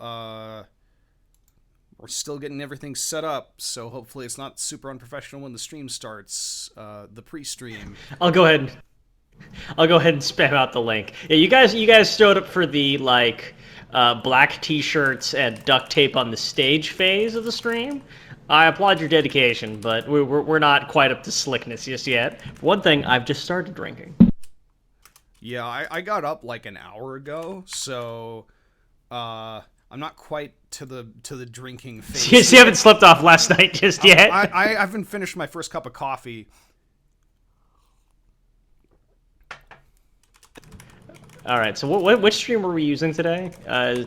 we're still getting everything set up, so hopefully it's not super unprofessional when the stream starts, the pre-stream. I'll go ahead. I'll go ahead and spam out the link. Yeah, you guys showed up for the black T-shirts and duct tape on the stage phase of the stream. I applaud your dedication, but we're not quite up to slickness just yet. For one thing, I've just started drinking. Yeah, I got up like an hour ago, so I'm not quite to the drinking phase. You haven't slept off last night just yet. I haven't finished my first cup of coffee. All right. So which stream were we using today?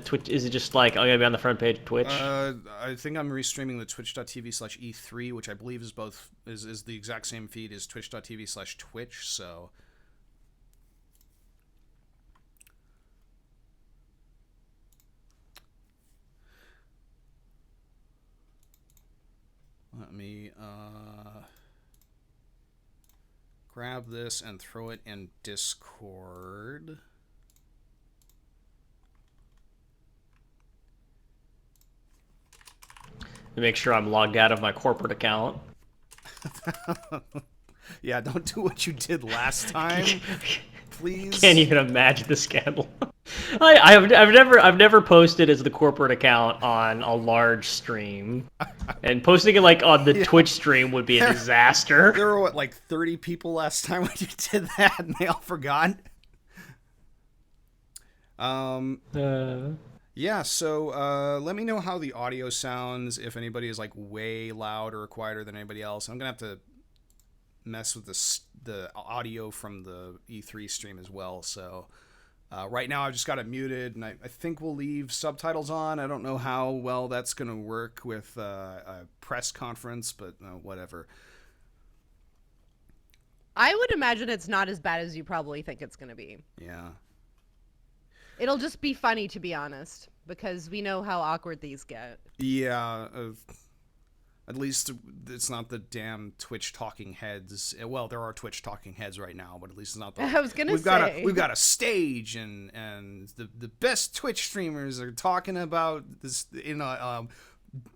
Twitch? Is it just like I'm gonna be on the front page of Twitch? I think I'm restreaming the twitch.tv/E3, which I believe is the exact same feed as twitch.tv/Twitch. So. Let me grab this and throw it in Discord. Make sure I'm logged out of my corporate account. Yeah, don't do what you did last time, please. Can't even imagine the scandal. I've never posted as the corporate account on a large stream, and posting it like on the Twitch stream would be a disaster. There were like 30 people last time when you did that, and they all forgot. Yeah, so let me know how the audio sounds, if anybody is like way loud or quieter than anybody else. I'm gonna have to mess with the audio from the E3 stream as well. So right now I've just got it muted, and I think we'll leave subtitles on. I don't know how well that's gonna work with a press conference, but whatever. I would imagine it's not as bad as you probably think it's gonna be. Yeah. It'll just be funny, to be honest, because we know how awkward these get. Yeah, at least it's not the damn Twitch talking heads. Well, there are Twitch talking heads right now, but at least it's not the. I was gonna say we've got a stage, and the best Twitch streamers are talking about this in a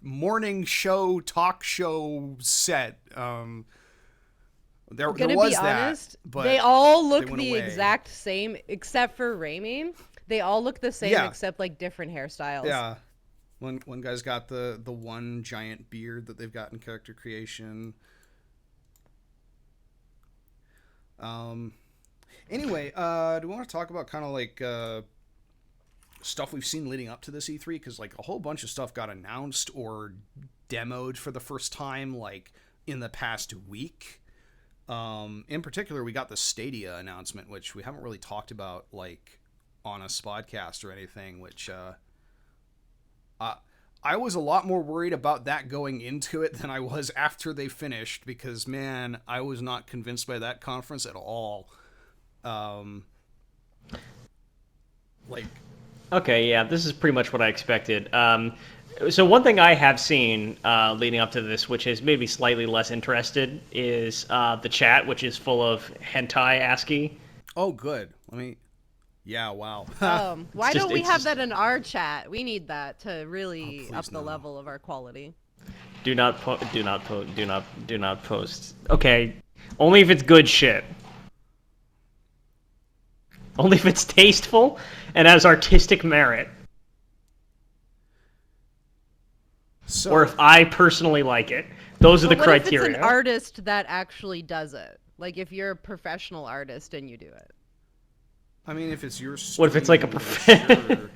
morning show talk show set. There was that, honest, but they all look the the exact same, except for Raymond. They all look the same, except like different hairstyles. Yeah, one guy's got the one giant beard that they've got in character creation. Anyway, do we want to talk about kind of like stuff we've seen leading up to this E3? Because like a whole bunch of stuff got announced or demoed for the first time, like in the past week. In particular, we got the Stadia announcement, which we haven't really talked about like on a spodcast or anything, which I was a lot more worried about that going into it than I was after they finished, because man, I was not convinced by that conference at all. Okay, yeah, this is pretty much what I expected. So one thing I have seen leading up to this, which has made me slightly less interested, is the chat, which is full of hentai ASCII. Oh, good. Yeah, wow. Why don't we have that in our chat? We need that to really up the level of our quality. Do not post. Okay, only if it's good shit. Only if it's tasteful and has artistic merit. Or if I personally like it. Those are the criteria. What if it's an artist that actually does it? Like if you're a professional artist and you do it. I mean, if it's your stream, what if it's like a sure.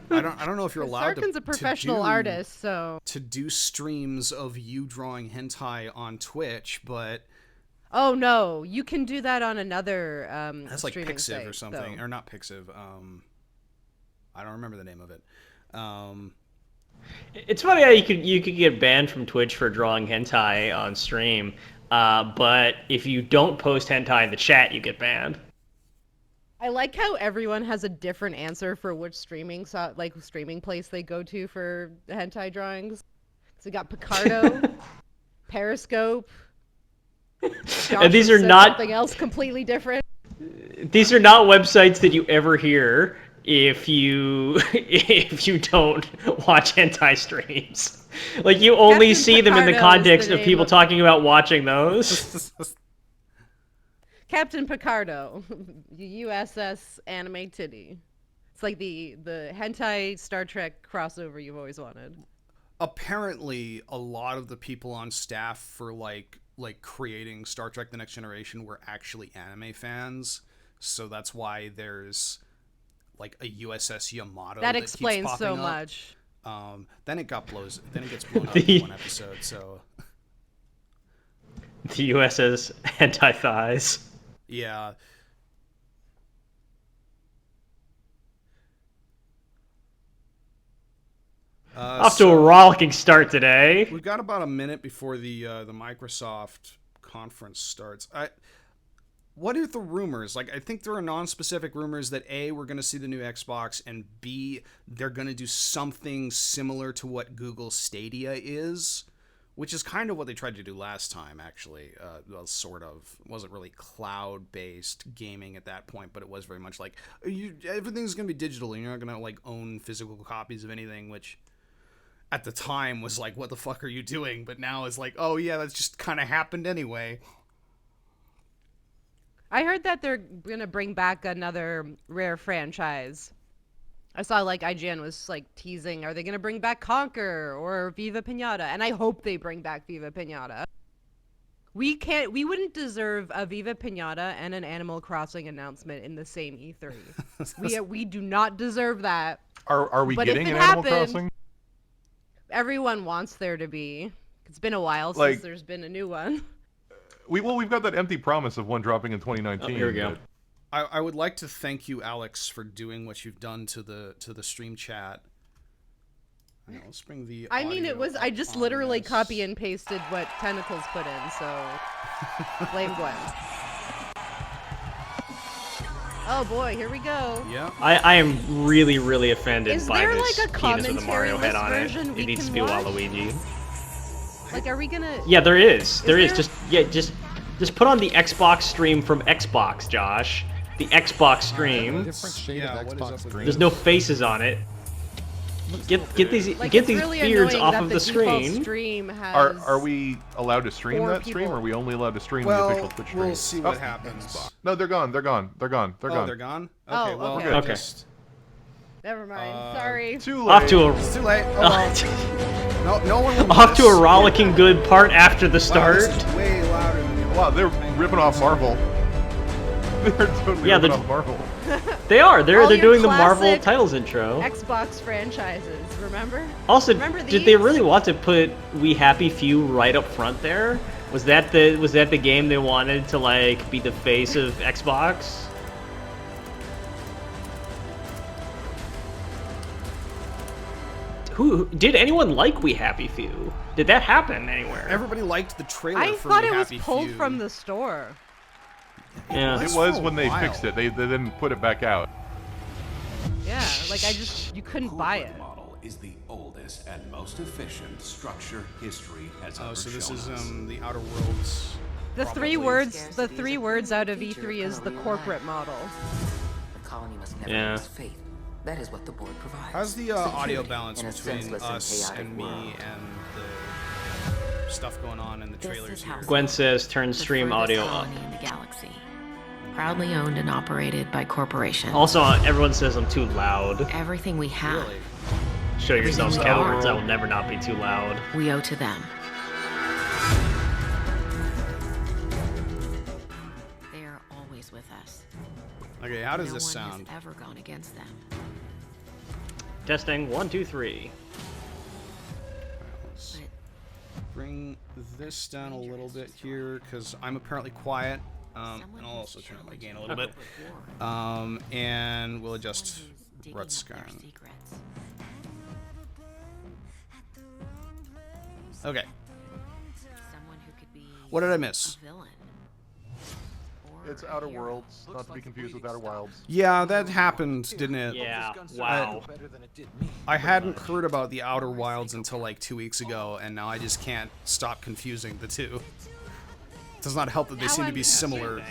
I don't know if you're allowed Sarkin's a professional artist, so to do streams of you drawing hentai on Twitch, but oh no, you can do that on another that's like Pixiv site, or something, though. or not Pixiv. I don't remember the name of it. It's funny how you could get banned from Twitch for drawing hentai on stream, but if you don't post hentai in the chat, you get banned. I like how everyone has a different answer for which streaming place they go to for hentai drawings. So we got Picardo, Periscope, and these are not something else completely different. These are not websites that you ever hear if you don't watch hentai streams. Like you only Captain see them in the Picardo is context the of name people of- talking about watching those. Captain Picardo, USS Anime Titty. It's like the hentai Star Trek crossover you've always wanted. Apparently, a lot of the people on staff for like creating Star Trek: The Next Generation were actually anime fans, so that's why there's like a USS Yamato That keeps explains popping so up. much. Then it gets blown up in one episode. So The USS hentai thighs. yeah. Off to a rollicking start today. We've got about a minute before the Microsoft conference starts. What are the rumors? Like, I think there are non-specific rumors that A, we're going to see the new Xbox, and B, they're going to do something similar to what Google Stadia is, which is kind of what they tried to do last time, actually. Well, sort of. It wasn't really cloud-based gaming at that point, but it was very much like, everything's going to be digital, and you're not going to, like, own physical copies of anything, which at the time was like, what the fuck are you doing? But now it's like, oh yeah, that's just kind of happened anyway. I heard that they're gonna bring back another Rare franchise. I saw like IGN was like teasing, are they gonna bring back Conquer or Viva Pinata? And I hope they bring back Viva Pinata. We wouldn't deserve a Viva Pinata and an Animal Crossing announcement in the same E3. we do not deserve that. Are we But if getting it an Animal happened- Crossing? Everyone wants there to be. It's been a while Like- since there's been a new one. We've got that empty promise of one dropping in 2019. Oh, here we go. but- I would like to thank you, Alex, for doing what you've done to the stream chat. Hang on, let's bring the I mean, audio I up just on literally this. copy and pasted what Tentacles put in, so blame Gwen. Oh boy, here we go. Yeah. I am really, really offended Is by there, this like, a penis with a Mario head commentary-less on it. version we It needs to can be watch? Waluigi. Like, are we gonna? Yeah, there is. There is. there- Just put on the Xbox stream from Xbox, Josh. The Xbox stream. Different shade Yeah, of what is up Xbox with green. There's no faces on it. Get these Like, get it's these really beards annoying off that of the default screen. Stream has... Are we allowed to stream Four that stream, people. or are we only allowed to stream the Well, official Twitch stream? we'll see what Oh, happens. No, they're gone. They're gone. They're gone. They're Oh, gone. they're gone? Oh, Okay, well, okay. Okay. just... Never mind. Sorry. Too late. Off to a It's too late. Oh, well. No one will off to a miss. rollicking good part after the Wow, start. this is way louder than the Wow, they're ripping off Marvel. They're totally Yeah, ripping they're- off Marvel. They are. They're All your doing the Marvel classic titles intro. Xbox franchises, remember? Also, Remember did they these? really want to put We Happy Few right up front there? Was that the game they wanted to like be the face of Xbox? Who did anyone like We Happy Few? Did that happen anywhere? Everybody liked the trailer I for thought We it was Happy pulled Few. from the store. Yeah. It for was a when they while. fixed it. They didn't put it back out. Yeah, like you couldn't buy it. Model is the oldest and most efficient structure history has Oh, ever so this shown is us. the Outer Worlds. The Probably. three words out of E3 is the corporate model. The colony must never Yeah. lose faith. That is what the board provides. How's the audio Security balance in a between senseless us chaotic and me world. and the stuff going on in the This trailers is here? how- Gwen says turn The stream furthest audio up. colony in the galaxy. Proudly owned and operated by corporations. Also, everyone says I'm too loud. Everything we have, Really? Show yourselves, Everything we cowards. are. I will never not be too loud. we owe to them. They are always with us. Okay, how does no this one sound? has ever gone against them. Testing 1, 2, 3. Let's But bring this down a little bit here because I'm apparently quiet. And I'll also turn up my gain a little bit. And we'll adjust Rut Scarn. Okay. Someone who could be What did I miss? a villain. Or It's a Outer hero. Worlds, not to be confused with Outer Wilds. Yeah, that happened, didn't it? Yeah. Wow. I hadn't heard about the Outer Wilds until like 2 weeks ago, and now I just can't stop confusing the two. It does not help that they Now seem to I'm- be similar.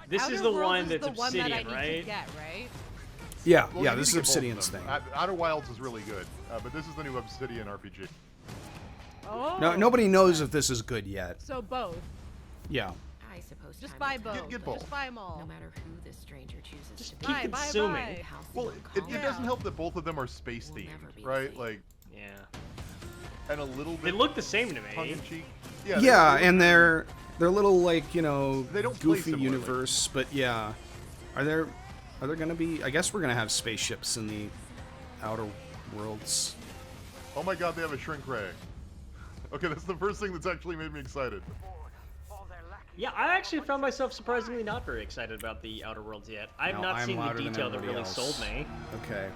This Outer is the Worlds one is that's the one that I Obsidian, need to right? get, right? Yeah, Well, yeah, you need this to is get both of Obsidian's them. thing. Outer Wilds is really good, but this is the new Obsidian RPG. Oh. No, nobody knows if this is good yet. So both. Yeah. I suppose Just time buy will tell. both. Get both. Just buy them all. No matter who this stranger chooses Just to keep be. Bye, bye, consuming. bye. How Well, someone it calls doesn't Yeah. help that both of them are space Will never themed, be the right? same. Like, Yeah. and a little They bit look the same to tongue me. in cheek. Yeah, and they're little like, you know, They don't play goofy similarly. universe, but yeah. Are there gonna be? I guess we're gonna have spaceships in the Outer Worlds. Oh my god, they have a shrink ray. Okay, that's the first thing that's actually made me excited. Yeah, I actually found myself surprisingly not very excited about the Outer Worlds yet. I've No, not I'm seen the louder than detail that everybody really else. sold me. Okay,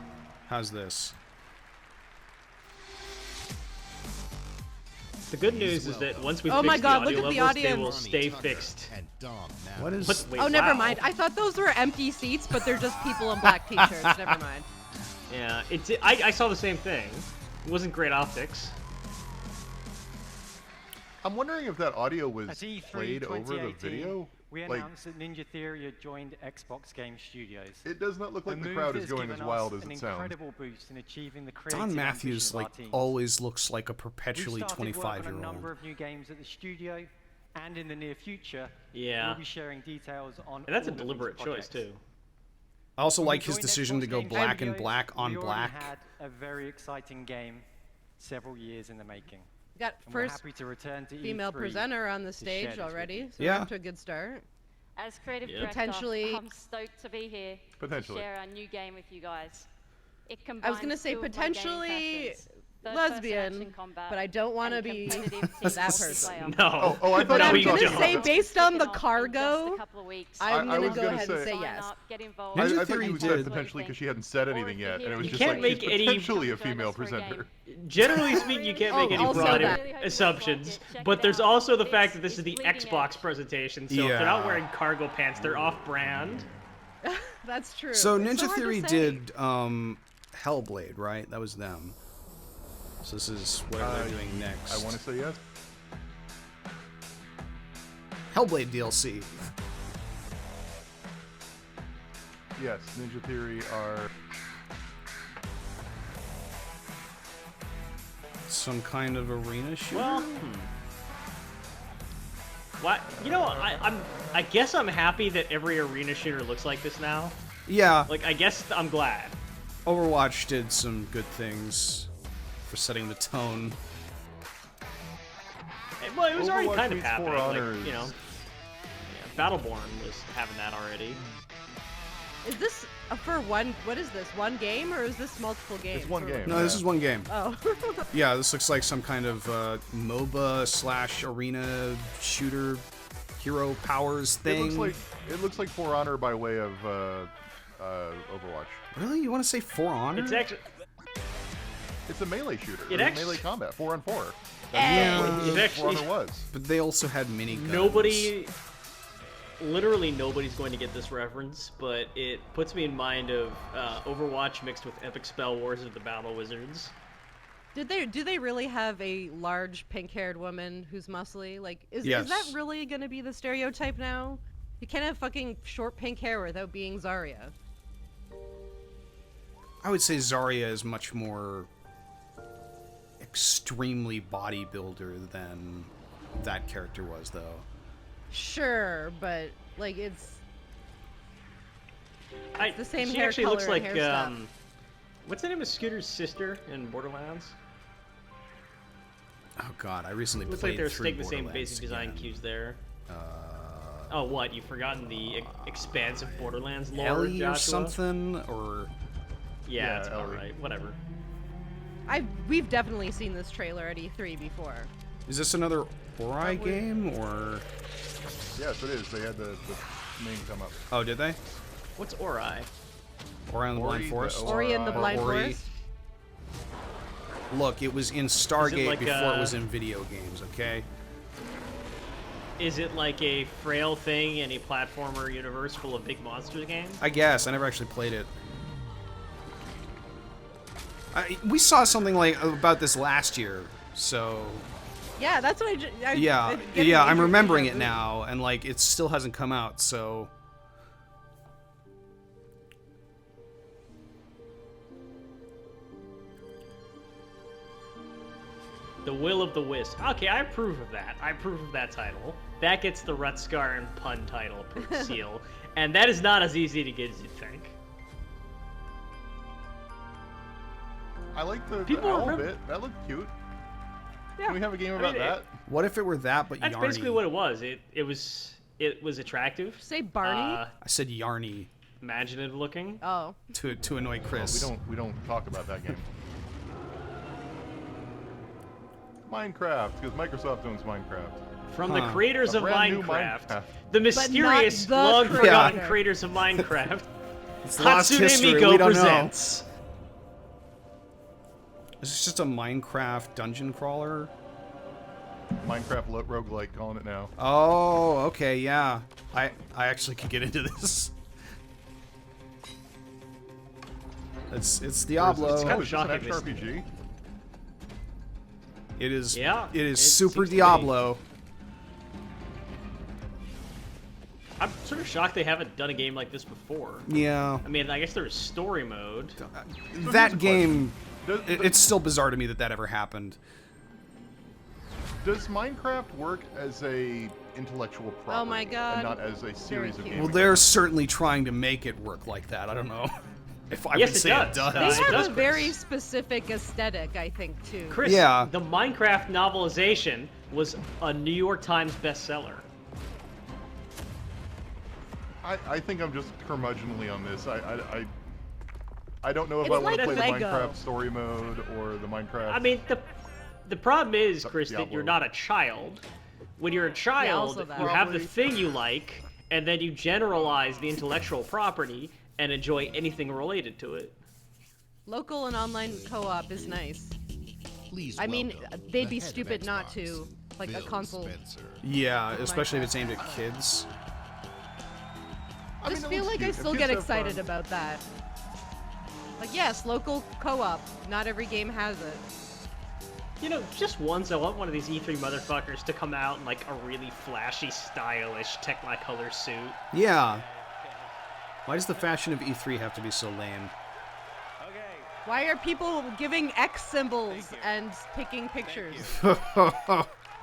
how's this? The good news is that once we Oh fix my God, the look audio at the levels, they audio. will stay fixed. What is? What? Wait, Oh, never wow. mind. I thought those were empty seats, but they're just people in black t-shirts. Never mind. Yeah, I saw the same thing. It wasn't great optics. I'm wondering if that audio was At E3 played over the 2018, video. we Like, announced that Ninja Theory had joined Xbox Game Studios. it does not look like A the move crowd that is has going given as wild us as an it sounds. incredible boost in achieving the creative Don Matthews ambition of our like teams. always looks like a We've perpetually started work on a 25-year-old. number of new games at the studio, and in the near future, Yeah. we'll be sharing details on. And that's a all of these deliberate choice projects. too. I also When we like his joined decision to Xbox go Game black and Studios, black on we already black. had a very exciting game, several years in the making. We got And we're first happy to return to female E3 presenter on the share stage this with already. you. So Yeah. we're off to a good start. As creative Yep. director, Potentially- I'm stoked to be here Potentially. to share our new game with you guys. It I was gonna combines say two of my potentially gaming passions, third-person lesbian, action combat but I don't want to and be competitive that single person. player. No. Oh, I thought But no, I'm we gonna don't. say, based on the Kicking off in just a cargo, couple of weeks. I'm I gonna was go gonna ahead and say- say Sign yes. up, get involved. Ninja I thought Theory you did. said potentially because she hadn't said anything yet, and it was You just can't like she's make any- potentially a Come join female us for a presenter. game. Generally speaking, you can't make Oh, any also broad that. assumptions, Check but it there's out. also the fact that This this is the is leading Xbox edge. presentation, so if they're not Yeah. wearing cargo pants, they're off-brand. That's true. So It's Ninja hard to Theory say. did Hellblade, right? That was them. So this is whatever they're doing next. I want to say yes. Hellblade DLC. Yes, Ninja Theory are. Some kind of arena shooter. Well, what? You know, I guess I'm happy that every arena shooter looks like this now. Yeah, Like, I guess I'm glad. Overwatch did some good things for setting the tone. Well, it was already Overwatch kind of meets happening. For Honor Like, you know, is- Battleborn was having that already. Is this for one? What is this? One game or is this multiple games? It's one Or- game. No, this Yeah. is one game. Oh. Yeah, this looks like some kind of MOBA / arena shooter hero powers thing. It looks like For Honor by way of Overwatch. Really? You want to say For Honor? It's actually, It's a melee shooter. It It's actu- melee combat, 4-on-4. Yeah, it's For actually Honor was. but they also had miniguns. literally nobody's going to get this reference, but it puts me in mind of Overwatch mixed with Epic Spell Wars of the Battle Wizards. Do they really have a large pink-haired woman who's muscly? Like, is that Yes. really gonna be the stereotype now? You can't have fucking short pink hair without being Zarya. I would say Zarya is much more extremely bodybuilder than that character was, though. Sure, but like it's the same she hair actually color looks and like hair stuff. what's the name of Scooter's sister in Borderlands? Oh god, I recently Looks played like they're through taking the same Borderlands basic design again. cues there. Oh, what? You've forgotten the expansive Borderlands lore, Ellie Joshua? or something, or Yeah, Yeah, that's about Ellie. right. Whatever. We've definitely seen this trailer at E3 before. is this another Ori game, or Yes, it is. They had the name come up. oh, did they? What's Ori? Ori and the Ori, Blind the Forest? Ori and the Or Blind Ori. Forest. Look, it was in Stargate like before it a- was in video games. Okay. Is it like a frail thing in a platformer universe full of big monster games? I guess I never actually played it. We saw something like about this last year, so Yeah, that's what yeah, I'm remembering it now, and like it still hasn't come out, so The Will of the Wisp. Okay, I approve of that. I approve of that title. That gets the Rutscar and pun title seal, and that is not as easy to get as you think. I like the People owl remember- bit. That looked cute. Yeah. Can we have a game I about mean, that? What if it were that, but That's yarny? basically what it was. It was attractive. Say Barney. I said yarny Imaginative looking. Oh. to annoy Chris. We don't talk about that game. Minecraft, because Microsoft owns Minecraft. From the creators A of brand new Minecraft. Minecraft. The mysterious, the long-forgotten creator. creators of Minecraft. It's lost Hatsune history. Miku We don't presents. know. Is this just a Minecraft dungeon crawler? Minecraft roguelike, calling it now. Oh, okay, yeah. I actually could get into this. It's Diablo. It's kind of Is this an shocking action this- RPG? It is. Yeah, It is it super seems to be. Diablo. I'm sort of shocked they haven't done a game like this before. Yeah. I mean, I guess there was story mode. That game. Does, It's still bizarre to me that ever happened. does Minecraft work as a intellectual property Oh my God. and not as a series of cute. games? Well, they're certainly trying to make it work like that. I don't know if I Yes, would it say does. it does. They it have does, a very Chris. specific aesthetic, I think, too. Chris, Yeah. the Minecraft novelization was a New York Times bestseller. I think I'm just curmudgeonly on this. I don't know if It's I want to like play the Lego. Minecraft story mode or the Minecraft. I mean, the problem is, Chris, that Diablo. you're not a child. When you're a child, also that. you have the Probably. thing you like, and then you generalize the intellectual property and enjoy anything related to it. Local and online co-op is nice. Please I mean, welcome they'd the be head of stupid not Xbox, to, like a Phil console. Spencer. Yeah, especially if it's aimed at kids. I Just mean, it feel looks like I cute. If still kids get have excited fun- about that. Like, yes, local co-op. Not every game has it. You know, just once I want one of these E3 motherfuckers to come out in like a really flashy, stylish Technicolor suit. Yeah. Why does the fashion of E3 have to be so lame? Why are people giving X symbols and taking pictures?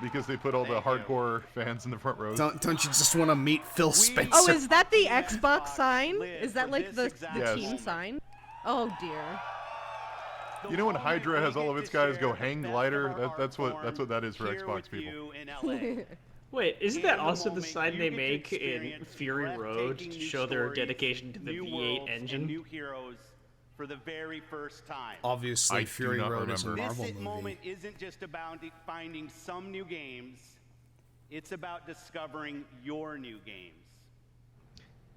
Because they put all the hardcore fans in the front rows. Don't you just want to meet Phil Spencer? Oh, is that the Xbox sign? Is that like the Yes. team sign? Oh dear. You know when Hydra has all of its guys go hang glider? That's what that is for Xbox people. Wait, isn't that also the sign they make in Fury Road to show their dedication to the V8 engine? New heroes for the very first time. Obviously, I do Fury not Road is a remember. Marvel This movie. moment isn't just about finding some new games. It's about discovering your new games.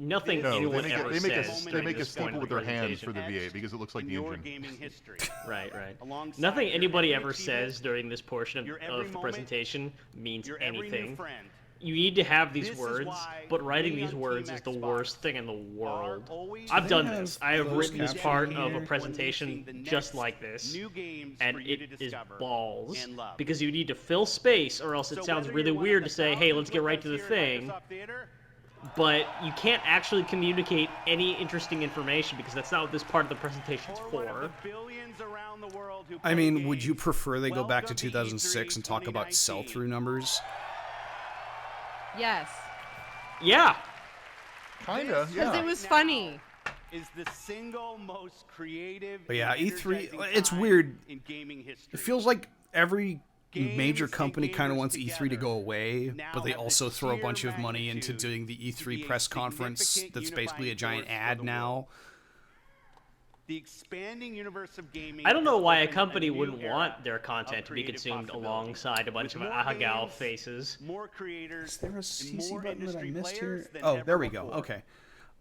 Nothing No, anyone they ever make says a during this point staple of with their hands for presentation. the V8 because it looks like in the your engine. gaming history. Right, right. Alongside Nothing your anybody every ever achievement, says during this portion your of every the moment, presentation means your every new anything. friend. You need to have these This is words, why but writing we these on words Team is the Xbox worst thing in the world. always I've done have this. I have closed written this captioning part of here? a Releasing presentation the just next like this, new games and for you to it is discover balls and love. because you need to fill space, or else it So sounds whether really you're one weird of to the say, "Hey, thousands let's get with right us to the here at thing." Microsoft Theater, But you can't actually communicate any interesting information because that's not what this part of the presentation's or one of for. the billions around the world who I play mean, would you games. prefer they go back to Welcome to 2006 and talk about 2019. sell-through numbers? Yes. Yeah, Kinda, This Because yeah. it was now funny. Is the single most creative. But yeah, and E3, energizing it's time weird. in gaming history. It feels like every Games major and company kind of gamers wants E3 to together go away, now but they have the also throw a sheer bunch of money into magnitude doing the to E3 be a press conference significant that's basically a unifying giant force for ad the now. world. The expanding universe of gaming. I don't know has why a opened company new wouldn't era want their content of to be creative consumed possibility. alongside a bunch With of more Ahagao games, faces. More creators, Is there a and CC more button that I industry missed players here? than Oh, ever there we go. before. Okay.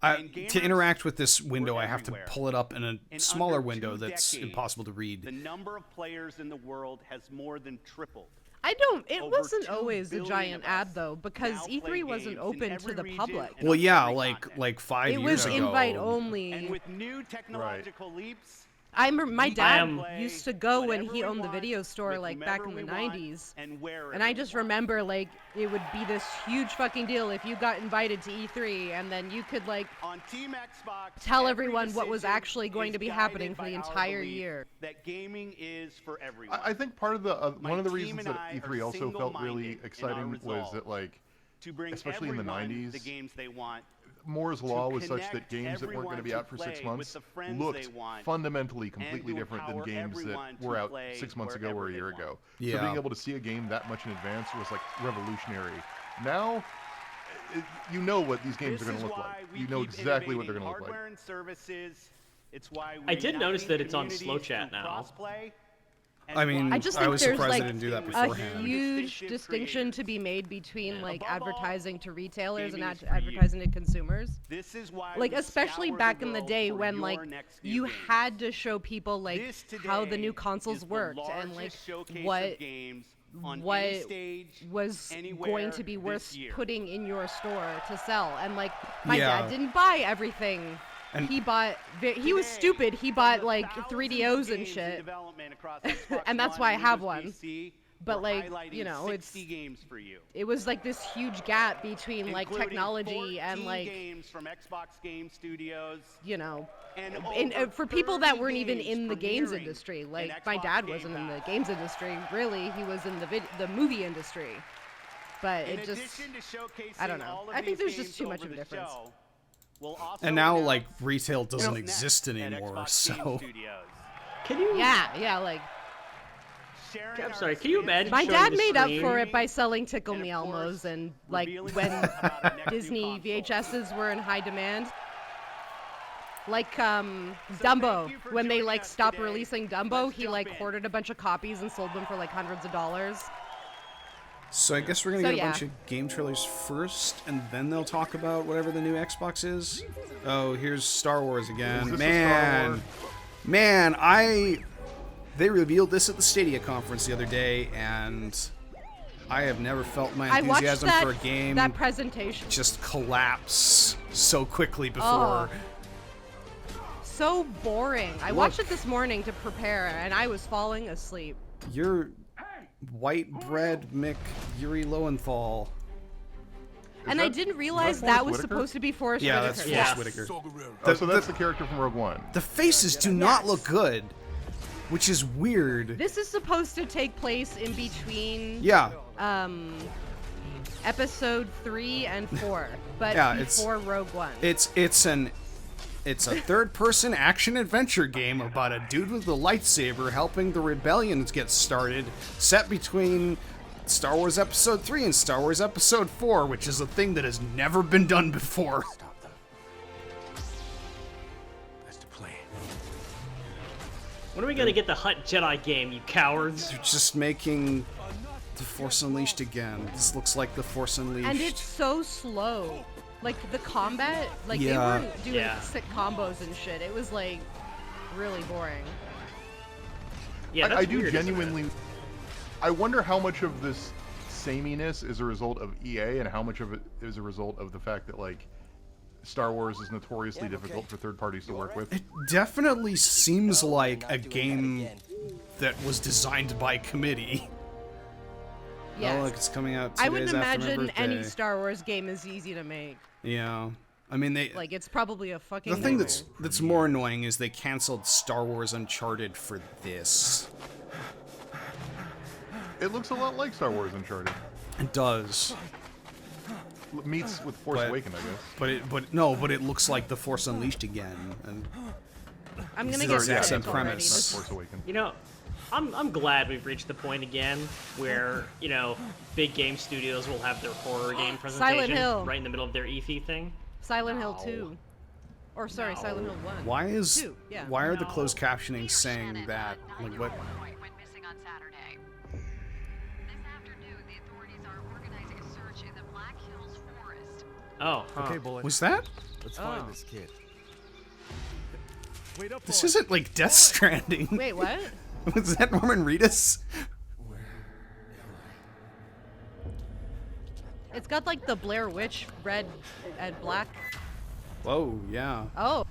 And To gamers interact with this window, were I have to everywhere. pull it up in a In smaller under window 2 that's decades, impossible to read. The number of players in the world has more than tripled. It Over wasn't 2 always a billion giant of ad us though, because now E3 play wasn't games in open to every the region public. and Well, on yeah, every like continent. 5 It years was ago. invite And only. with new technological leaps, My dad am- used to go when whatever he we owned the want, video store with like back in whomever the we want, 90s. and wherever And I we just want. remember like it would be this huge fucking deal if you got invited to E3 and then you could like On Team Xbox, tell every everyone what was decision actually going is to be guided happening for by the our entire belief year. That gaming is for everyone. I think part of the My one of the team reasons and that I E3 are also felt really single-minded in our exciting was resolve that, like, to bring especially in the everyone 90s, the games they want. Moore's to law was such that connect games that weren't going to be everyone out for to 6 play with months the friends looked they want, fundamentally completely to different than empower games that everyone were to out play 6 months ago or a wherever they year want. ago. Yeah. So being able to see a game that much in advance was like revolutionary. Now, you know what these games This are going is to look why like. we You know keep exactly what they're innovating going to look like. hardware and services. It's why I we're did notice uniting that it's on communities slow chat through now. crossplay, I mean, I just I think was there's surprised like they didn't do that a beforehand. huge distinction to be made between like Above all, advertising to retailers and gaming is for advertising to consumers. This is why Like we especially scour back in the world day for when your like next new you game. had to show people like This how the today new consoles is the worked and like largest showcase what of games on what any stage, was anywhere going to be this worth year. putting in your store to sell. And like my Yeah. dad didn't buy everything. And- He bought he was Today, stupid. He from bought the like thousands of 3DOs and games in shit. development across Xbox And that's One why I and have Windows one. PC, But, we're like, highlighting you know, 60 it's- games for you. It was like this huge gap between like including technology and 14 like games from Xbox Game Studios you know and and for people that 30 weren't even games in the games premiering industry. in Like my Xbox dad Game wasn't in the Pass. games industry. Really, he was in the movie industry. But In it just addition to showcasing I don't know. all of I think these there's just games too much over of a the difference. show, we'll also And now, announce like, retail doesn't what's next exist at anymore, Xbox Game so... Studios. Can you? yeah, like Sharing I'm our sorry, can you experiences imagine my with showing dad the made up stream? for it by selling Tickle And Me of Elmos course, and like revealing when about our next new Disney console. VHSs were in high demand. Like thank Dumbo, you for when they joining like us stopped today. releasing Dumbo, Let's he jump like in. hoarded a bunch of copies and sold them for like hundreds of dollars. So I guess we're gonna So, get a yeah. bunch of game trailers first, and then they'll talk about whatever the new Xbox is. Oh, here's Star Wars again. Is this a Star Wars? Man, they revealed this at the Stadia conference the other day, and I have never felt my I watched enthusiasm that for a game that presentation. just collapse so quickly before. So boring. I watched it this morning to prepare, and I was falling asleep. You're white bread Mick Yuri Lowenthal. And I didn't realize Forrest that was Whitaker? supposed to be Forrest Yeah, Whitaker. that's Yeah. Forrest Whitaker. Oh, so that's the character from Rogue One. The faces do not look good, which is weird. This is supposed to take place in between Yeah, episode 3 and 4, but Yeah, it's- before Rogue One. it's a third-person action-adventure game about a dude with a lightsaber helping the rebellions get started, set between Star Wars Episode 3 and Star Wars Episode 4, which is a thing that has never been done before. Stop them. That's the plan. When are we gonna get the Hutt Jedi game, you cowards? They're just making The Force Unleashed again. This looks like The Force Unleashed. And it's so slow. Like the combat, like they Yeah. weren't doing Yeah. sick combos and shit. It was like really boring. Yeah, that's I do weird, isn't it? genuinely. I wonder how much of this sameness is a result of EA and how much of it is a result of the fact that like Star Wars is notoriously difficult for third parties to work with. It definitely seems like a game that was designed by committee. Yeah. Oh, look, it's coming out 2 I days wouldn't after my imagine any birthday. Star Wars game is easy to make. Yeah. I mean, they... Like it's probably a fucking The thing nightmare. that's more annoying is they canceled Star Wars Uncharted for this. It looks a lot like Star Wars Uncharted. It does, Meets with Force But- Awakens, I guess. but it looks like The Force Unleashed again. And I'm gonna the get exact sick same of it already. premise. This- Force Awakens. You know, I'm glad we've reached the point again where, you know, big game studios will have their horror game presentation Hill. right in the middle of their E3 thing. Silent Hill 2. Or sorry, Silent Hill 1. why is 2, yeah. why are the closed captioning saying that? Like what? went missing on Saturday. This afternoon, the authorities are organizing a search in the Black Hills forest. Oh, huh. Okay, bullet. Was that? Let's Oh. find this kid. Wait up. This isn't like Death Stranding. Wait, what? Was that Norman Reedus? It's got like the Blair Witch red and black. Whoa, yeah. Oh.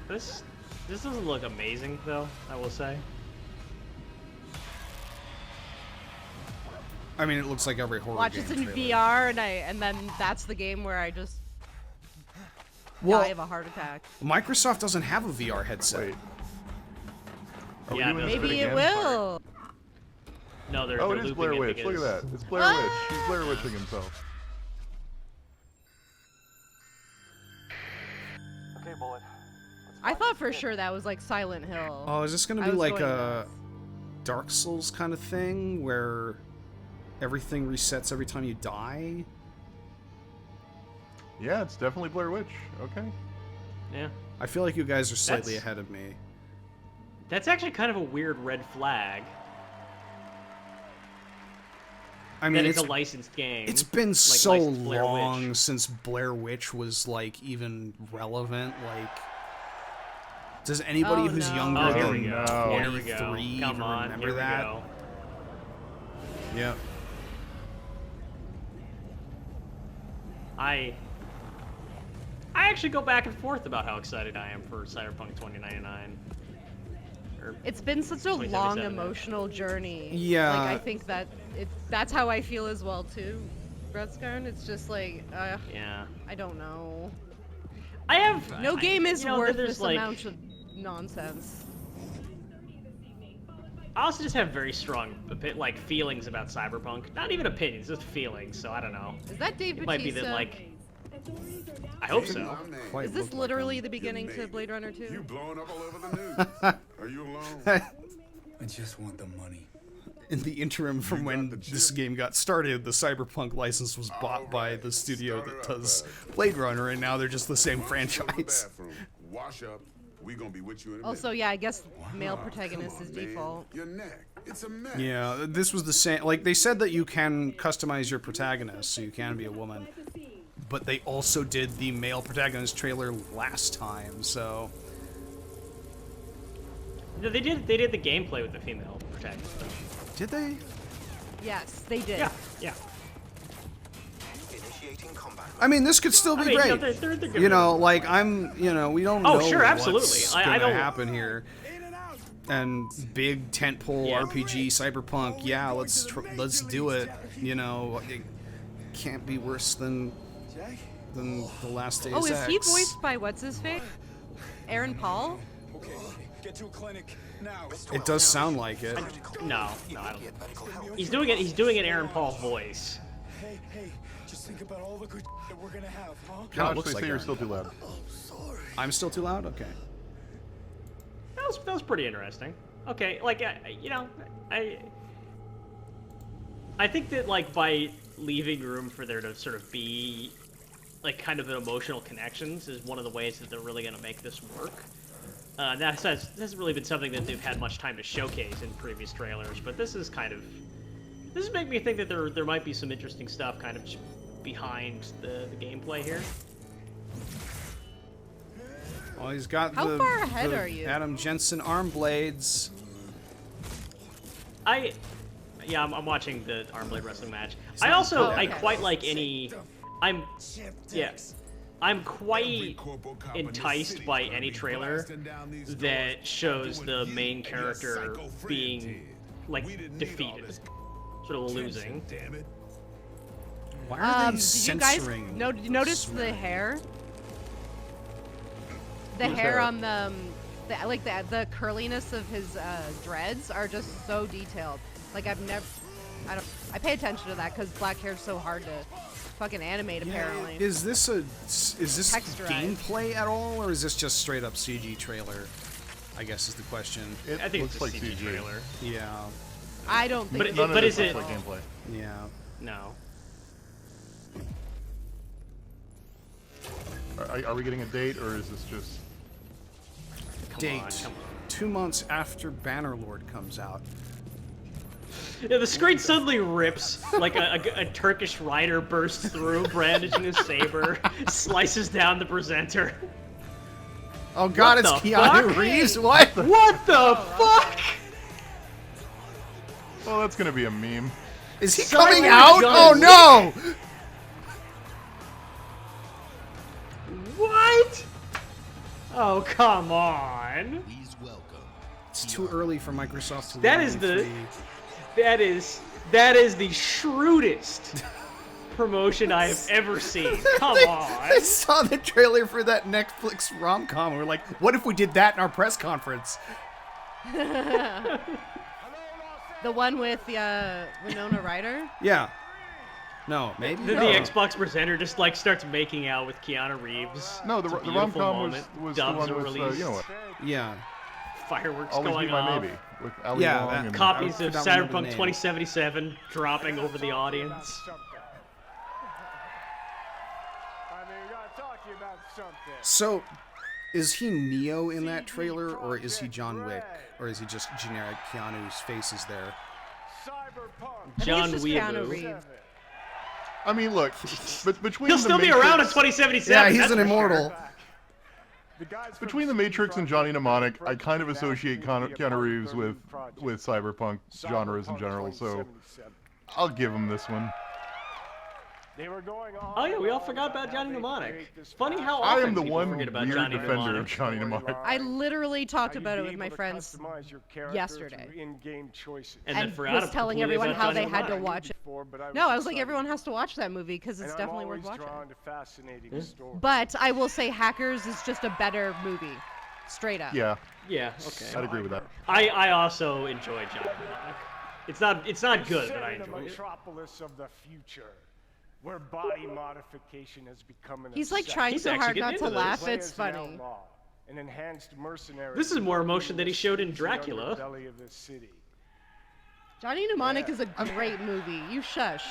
This doesn't look amazing though, I will say. I mean, it looks like every horror Watch game this in trailer. VR, and then that's the game where I just die of a heart attack. Microsoft doesn't have a VR headset. Wait. Are we Yeah, doing this bit Maybe it again? will. No, they're Oh, they're it is looping Blair it Witch. because... Look at that. It's Blair Witch. He's Blair Witching himself. Okay, Bullet. I thought for sure that was like Silent Hill. Oh, is this gonna I be was like going a Dark Souls kind of thing where everything resets every time you die? Yeah, it's definitely Blair Witch. Okay. Yeah. I feel like you guys are slightly That's- ahead of me. That's actually kind of a weird red flag. I mean, that it's a licensed game. It's been like so licensed Blair long Witch. since Blair Witch was like even relevant. Like, does anybody Oh, who's no. younger Oh, here than we go. no. Here we go. 23 Come even on, remember here we that? go. Yeah. I actually go back and forth about how excited I am for Cyberpunk 2099. Or It's been such a long 2077. emotional journey. Yeah. Like I think that that's how I feel as well too. Bredscarn, it's just like yeah. I don't know. I have No game is you know, worth there's this like, amount of nonsense. I also just have very strong like feelings about Cyberpunk. Not even opinions, just feelings. So I don't know. Is that Dave It might be that Bautista? like. I hope so. Quite Is this look like literally him. the beginning to Blade Runner 2? You blowing up all over the news. Are you alone? I just want the money. In the interim from when this game got started, the Cyberpunk license was bought by the studio that does Blade Runner, and now they're just the same franchise. Wash up. We gonna be with you in a Also, yeah, I guess male protagonist is default. Your neck. It's a mess. Yeah, this was the same. Like, they said that you can customize your protagonist, so you can be a woman. But they also did the male protagonist trailer last time, so... No, they did the gameplay with the female protagonist. Though. Did they? Yes, they did. Yeah, yeah. I mean, this could still be I mean, great. no, they're good You know, with it. like, we don't Oh, know sure, absolutely. what's I gonna don't- happen here. And big tentpole Yeah. RPG Cyberpunk, yeah, let's do it. You know, it can't be worse than the last Deus Oh, is he Ex. voiced by what's his face? Aaron Paul? Okay, get to a clinic now. It does sound like it. No, I don't. He's doing it Aaron Paul voice. Hey, just think about all the good that we're gonna have, huh? Kinda Josh, looks they like say you're Aaron still too loud. I'm still too loud? Okay. That was pretty interesting. Okay, like I think that like by leaving room for there to sort of be like kind of an emotional connections is one of the ways that they're really going to make this work. That hasn't really been something that they've had much time to showcase in previous trailers, but this is making me think that there might be some interesting stuff kind of behind the gameplay here. Well, he's got How far ahead are you? Adam Jensen arm blades. I'm watching the Armblade wrestling match. I quite like any. I'm quite enticed by any trailer that shows the main character being like defeated, sort of losing. Why are they Did censoring? you guys notice the hair? The Who's hair that? on the curliness of his dreads are just so detailed. Like I pay attention to that because black hair's so hard to fucking animate apparently. Is this Texturized. gameplay at all, or is this just straight up CG trailer? I guess is the question. It I think looks it's a like CG CG. trailer. Yeah. I don't think. But None of is this it? looks like gameplay. Yeah. No. Are we getting a date, or is this just... Date. Come on. 2 months after Bannerlord comes out. Yeah, the screen suddenly rips, like a Turkish rider bursts through, brandishing his saber, slices down the presenter. Oh God, What it's the Keanu fuck? Reeves. What? What the fuck? Well, that's gonna be a meme. Is he Silent coming out? Oh Gun. no! What? Oh, come on. It's too early for Microsoft to. That learn is the. E3. That is the shrewdest promotion I have ever seen. Come on. I saw the trailer for that Netflix rom-com. And we're like, what if we did that in our press conference? The one with Winona Ryder? Yeah. No, maybe. The No. Xbox presenter just like starts making out with Keanu Reeves. No, It's a the beautiful rom-com moment. was the Dubs one are with, released. you know what? Yeah. Fireworks Always going Be My off. Maybe with Ali Wong and Copies I of could not remember the Cyberpunk name. 2077 dropping over the audience. So, is he Neo in that trailer, or is he John Wick, or is he just generic Keanu's face is there? John Keanu Weeaboo. Reeves. I mean, look, but between He'll the still be Matrix, around in 2077. Yeah, he's that's an for immortal. Sure. Between the Matrix and Johnny Mnemonic, I kind of associate Keanu Reeves with cyberpunk genres in general, so I'll give him this one. Oh yeah, we all forgot about Johnny Mnemonic. Funny how I often am the people one forget weird about Johnny defender Mnemonic. of Johnny Mnemonic. I literally talked about it with my friends yesterday. And then And forgot was telling completely everyone about how Johnny they had to Mnemonic. watch it. No, I was like, everyone has to watch that movie because it's definitely worth watching. But I will say Hackers is just a better movie. Straight up. Yeah, Yeah, okay. I'd agree with that. I also enjoy Johnny Mnemonic. It's not good, but I enjoy it. metropolis of the future, where body modification has become an He's like obsession. trying He's so actually hard getting not to into laugh. this. It's Play as an funny. outlaw, an enhanced mercenary This is more emotion than he showed in the Dracula. underbelly of this city. Johnny Mnemonic is a great movie. You shush.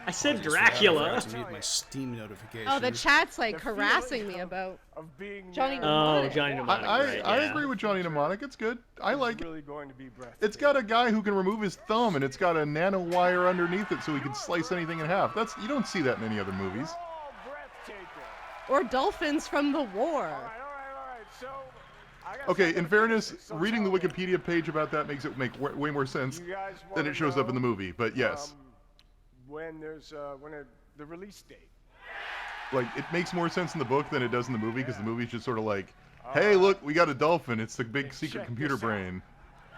I said I Dracula. forgot to mute my Steam notifications. Oh, the chat's like The harassing feeling me about of being Johnny married Oh, Mnemonic. Johnny Mnemonic. right, I yeah. agree with Johnny Mnemonic. It's good. I like it. really going to be breathtaking. It's got a guy who can remove his thumb, and it's got a nanowire underneath it, so he can slice anything in half. You don't see that in any other movies. Oh, breathtaking. Or dolphins from the war. All right. So, I got Okay, something in to fairness, say. So reading the tell me, Wikipedia page about that makes it make way more sense you guys than wanna it shows up in the know, movie. But yes, when there's the release date. like it makes more sense in the book than it does in the movie because the movie's just sort of like, hey, look, we got a dolphin. It's the big secret check computer this out. brain.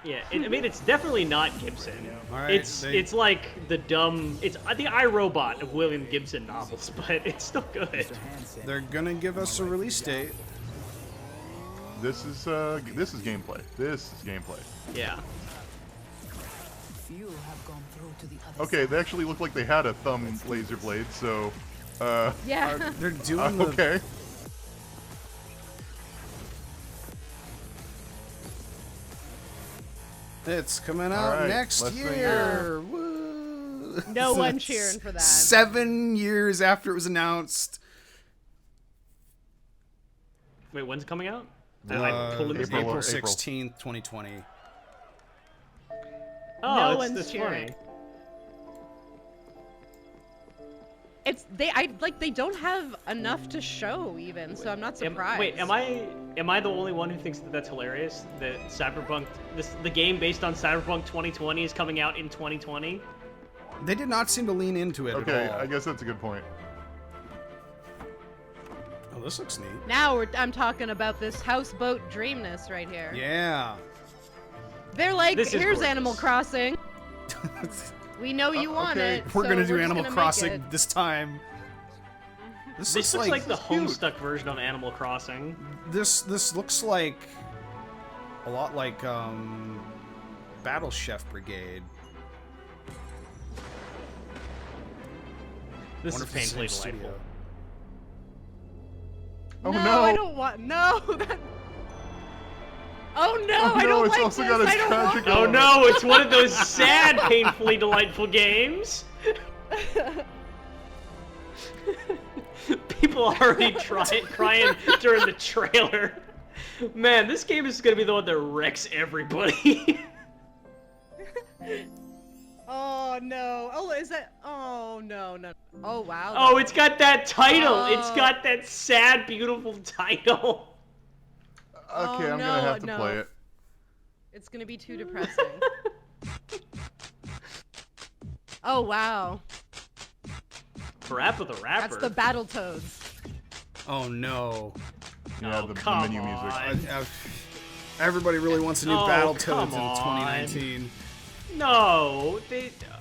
Yeah, I mean it's definitely not Gibson. All right, It's like the dumb. It's the iRobot of William Gibson novels, but it's still good. They're gonna give us a release date. This is gameplay. This is gameplay. Yeah. Okay, they actually look like they had a thumb laser blade, so Yeah. They're doing the. okay. It's coming out right, next less than a year. Woo. No one cheering for that. 7 years after it was announced. Wait, when's it coming out? April April. 16th, 2020. Oh, No that's, one's that's cheering. funny. They don't have enough to show even, so I'm not surprised. Wait, am I the only one who thinks that that's hilarious? That Cyberpunk, the game based on Cyberpunk 2020 is coming out in 2020? They did not seem to lean into it Okay, at all. I guess that's a good point. Oh, this looks neat. Now I'm talking about this houseboat dreamness right here. Yeah. They're like, This is here's gorgeous. Animal Crossing. We know you want okay. it. We're so gonna do just Animal gonna make Crossing it. this time. This This looks like the cute. Homestuck version of Animal Crossing. This looks like a lot like Battle Chef Brigade. This Wonder is if it's the painfully same delightful. studio. Oh no, no! I don't want. No. Oh no! Oh, I no, don't it's like also this. got a I don't tragic want. Oh no, it's one of those sad, painfully delightful games. People already crying during the trailer. Man, this game is gonna be the one that wrecks everybody. Oh no! Oh, is that? Oh no! Oh wow! Oh, it's got that title. It's Oh. got that sad, beautiful title. Okay, I'm no, gonna have to no. play it. It's gonna be too depressing. Oh wow! Rap of the Rapper. That's the Battletoads. Oh no. Yeah, Oh, the come menu music. on. Everybody really wants a new Oh, Battletoads come in on. 2019. No,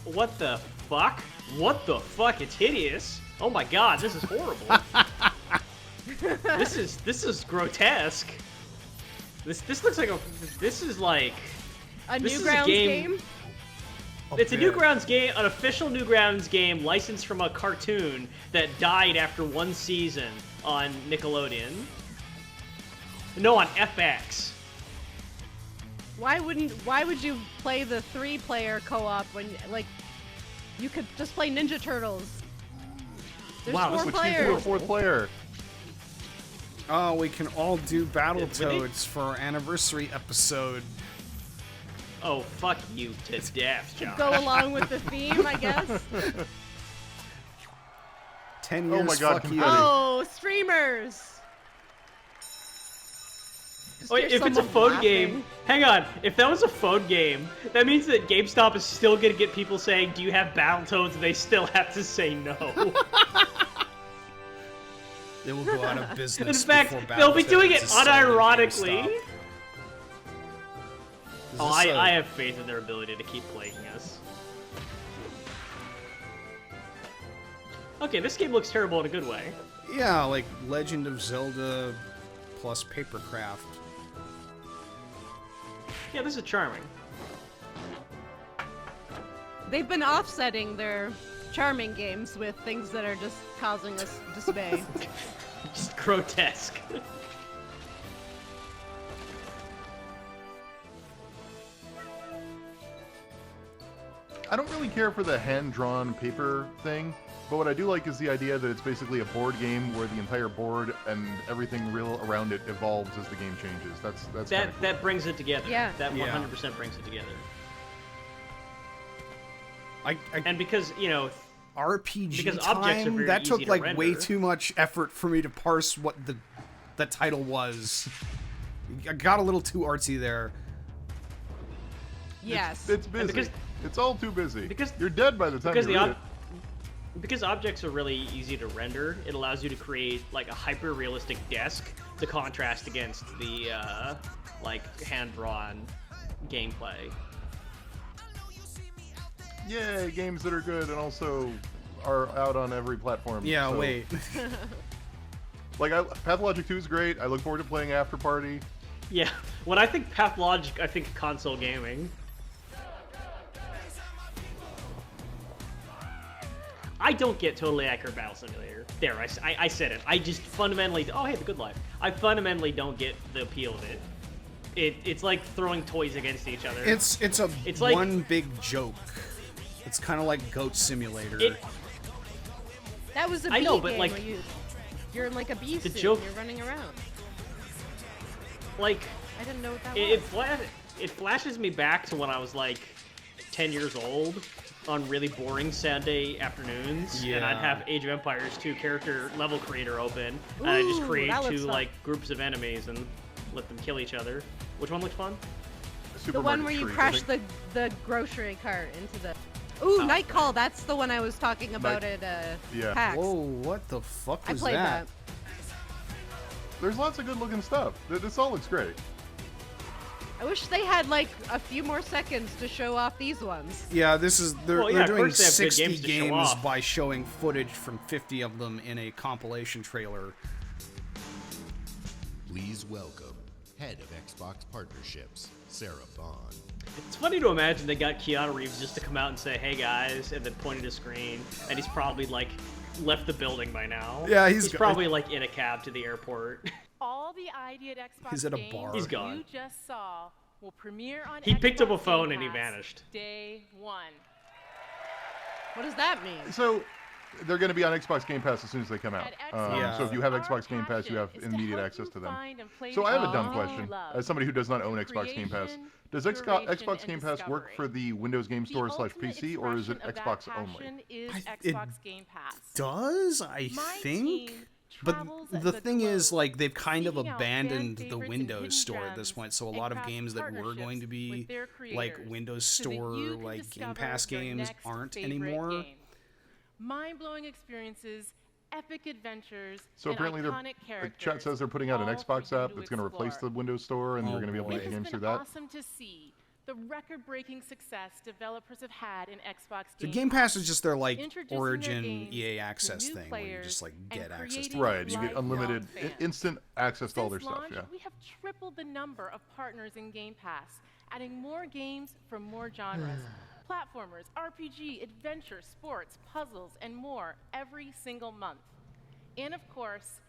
what the fuck? What the fuck? It's hideous. Oh my god, this is horrible. This is grotesque. This looks like this is like A this is Newgrounds game? It's a Newgrounds game, an official Newgrounds game licensed from a cartoon that died after one season on Nickelodeon. No, on FX. Why would you play the 3-player co-op when, like, you could just play Ninja Turtles? There's Wow, 4 Which players. gives you a 4th player. Oh, we can all do Battletoads for our anniversary episode. Oh, fuck you to death, Josh. Go along with the theme, I guess. 10 years, Oh my God, fuck you. Oh, streamers! Just Wait, hear if it's a someone phone laughing. game, hang on. If that was a phone game, that means that GameStop is still gonna get people saying, "Do you have Battletoads?" and they still have to say no. They will go out of business. In fact, before they'll be doing it Battletoads is sold at unironically. GameStop. Oh, Is this I have faith in their ability to keep plaguing us. Okay, this game looks terrible in a good way. Yeah, like Legend of Zelda plus Papercraft. Yeah, this is charming. They've been offsetting their charming games with things that are just causing us dismay. Just grotesque. I don't really care for the hand-drawn paper thing, but what I do like is the idea that it's basically a board game where the entire board and everything real around it evolves as the game changes. That's kinda cool. That brings it together. Yeah. That Yeah. 100% brings it together. And because, you know, RPG because time, objects are very that took easy to like render. way too much effort for me to parse what the title was. I got a little too artsy there. Yes. It's busy. because- it's all too busy. because- You're dead by the time because you read it. because objects are really easy to render, it allows you to create like a hyper-realistic desk to contrast against the like hand-drawn gameplay. Yay, games that are good and also are out on every platform. Yeah, so- wait. Like, Pathologic 2 is great. I look forward to playing After Party. Yeah, when I think Pathologic, I think console gaming. I don't get Totally Accurate Battle Simulator. There, I said it. I just fundamentally... Oh, hey, The Good Life. I fundamentally don't get the appeal of it. It's like throwing toys against each other. It's like one big joke. It's kind of like Goat Simulator. That was a bee I know, but, game like, where you're in like a bee the suit joke- and you're running around. Like, I didn't know what that was. it flashes me back to when I was like 10 years old on really boring Saturday afternoons, and I'd Yeah. have Age of Empires 2 character level creator open, and I'd just Ooh, create that looks 2 fun. like groups of enemies and let them kill each other. Which one looked fun? Super The one Mario where you Treat, I crash think. the grocery cart into the... Ooh, Night Call, that's the one I was talking about Night- at yeah. PAX. Whoa, what the fuck I was played that? that. There's lots of good-looking stuff. This all looks great. I wish they had like a few more seconds to show off these ones. Yeah, they're Well, yeah, they're of doing course they have good 60 games to show games off. by showing footage from 50 of them in a compilation trailer. Please welcome Head of Xbox Partnerships, Sarah Bond. It's funny to imagine they got Keanu Reeves just to come out and say, "Hey guys," and then point at a screen, and he's probably like left the building by now. Yeah, he's gone. probably like in a cab to the airport. All the ID at Xbox He's at a games bar. He's gone. you just saw will premiere on He picked up a Xbox phone Game and he Pass vanished. Day 1. What does that mean? So, they're going to be on Xbox Game Pass as soon as they come out. At Xbox, Yeah. So if you have our Xbox Game Pass, you have passion is to immediate help access you to them. find and play So I have a dumb the games question. you love. As somebody who does not own Xbox Game Pass, Creation, does curation, Xbox and Game Pass work discovery. for the Windows Game The Store / ultimate PC, or is it expression of that Xbox only? passion is it Xbox Game Pass. Does I My think? team But travels the thing is, globe, like, they've kind of seeking out abandoned fan the favorites and Windows hidden Store at this gems point, so a and lot of craft games that were going to partnerships be with their like creators Windows so that Store, you can like Game discover Pass your games next aren't favorite anymore. game. Mind-blowing experiences epic adventures, So and apparently iconic the characters. chat says they're putting out an all for Xbox you app to that's going to replace the explore. Windows Store, and you're going to be able to It get has games through been that. awesome to see the record-breaking success developers have had in Xbox The Game Game Pass is just their like introducing their origin games EA to access new thing where you players just like and get access to creating Right, you get lifelong unlimited, fans. instant access to all their Since stuff. launch, Yeah. we have tripled the number of partners in Game Pass, adding more games from more genres. Platformers, RPG, adventure, sports, puzzles, and more every single month. And of course,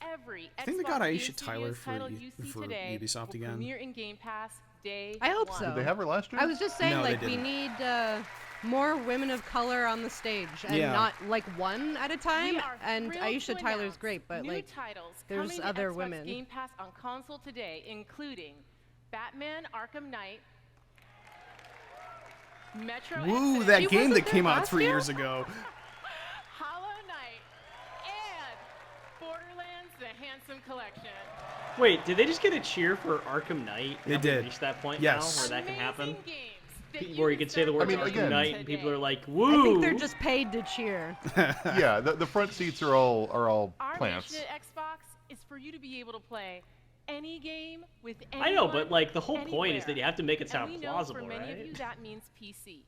every I think they Xbox got Game Aisha Tyler Studios for title U- you see for today Ubisoft will again. premiere in Game Pass day I hope one. so. Did they have her last year? I was just saying, No, they like, we didn't. need more women of color on the stage, and Yeah. not like one at a time. We are And thrilled Aisha to Tyler's announce great, but new like, titles there's coming to other Xbox women. Game Pass on console today, including Batman: Arkham Knight, Metro Woo, Exodus, that game that came out 3 years ago. Hollow Knight, and Borderlands: The Handsome Collection. Wait, did they just get a cheer for Arkham Knight? They Have we did. reached that point Yes. now where that can happen? Amazing games that Where you can say the word I mean, Arkham again- Knight and people are like, I woo! think they're just paid to cheer. Yeah, the front seats are all Our plants. mission at Xbox is for you to be able to play any game with I know, but anyone, like the whole point is anywhere. that you have to make it And sound we know plausible, for many right? of you that means PC.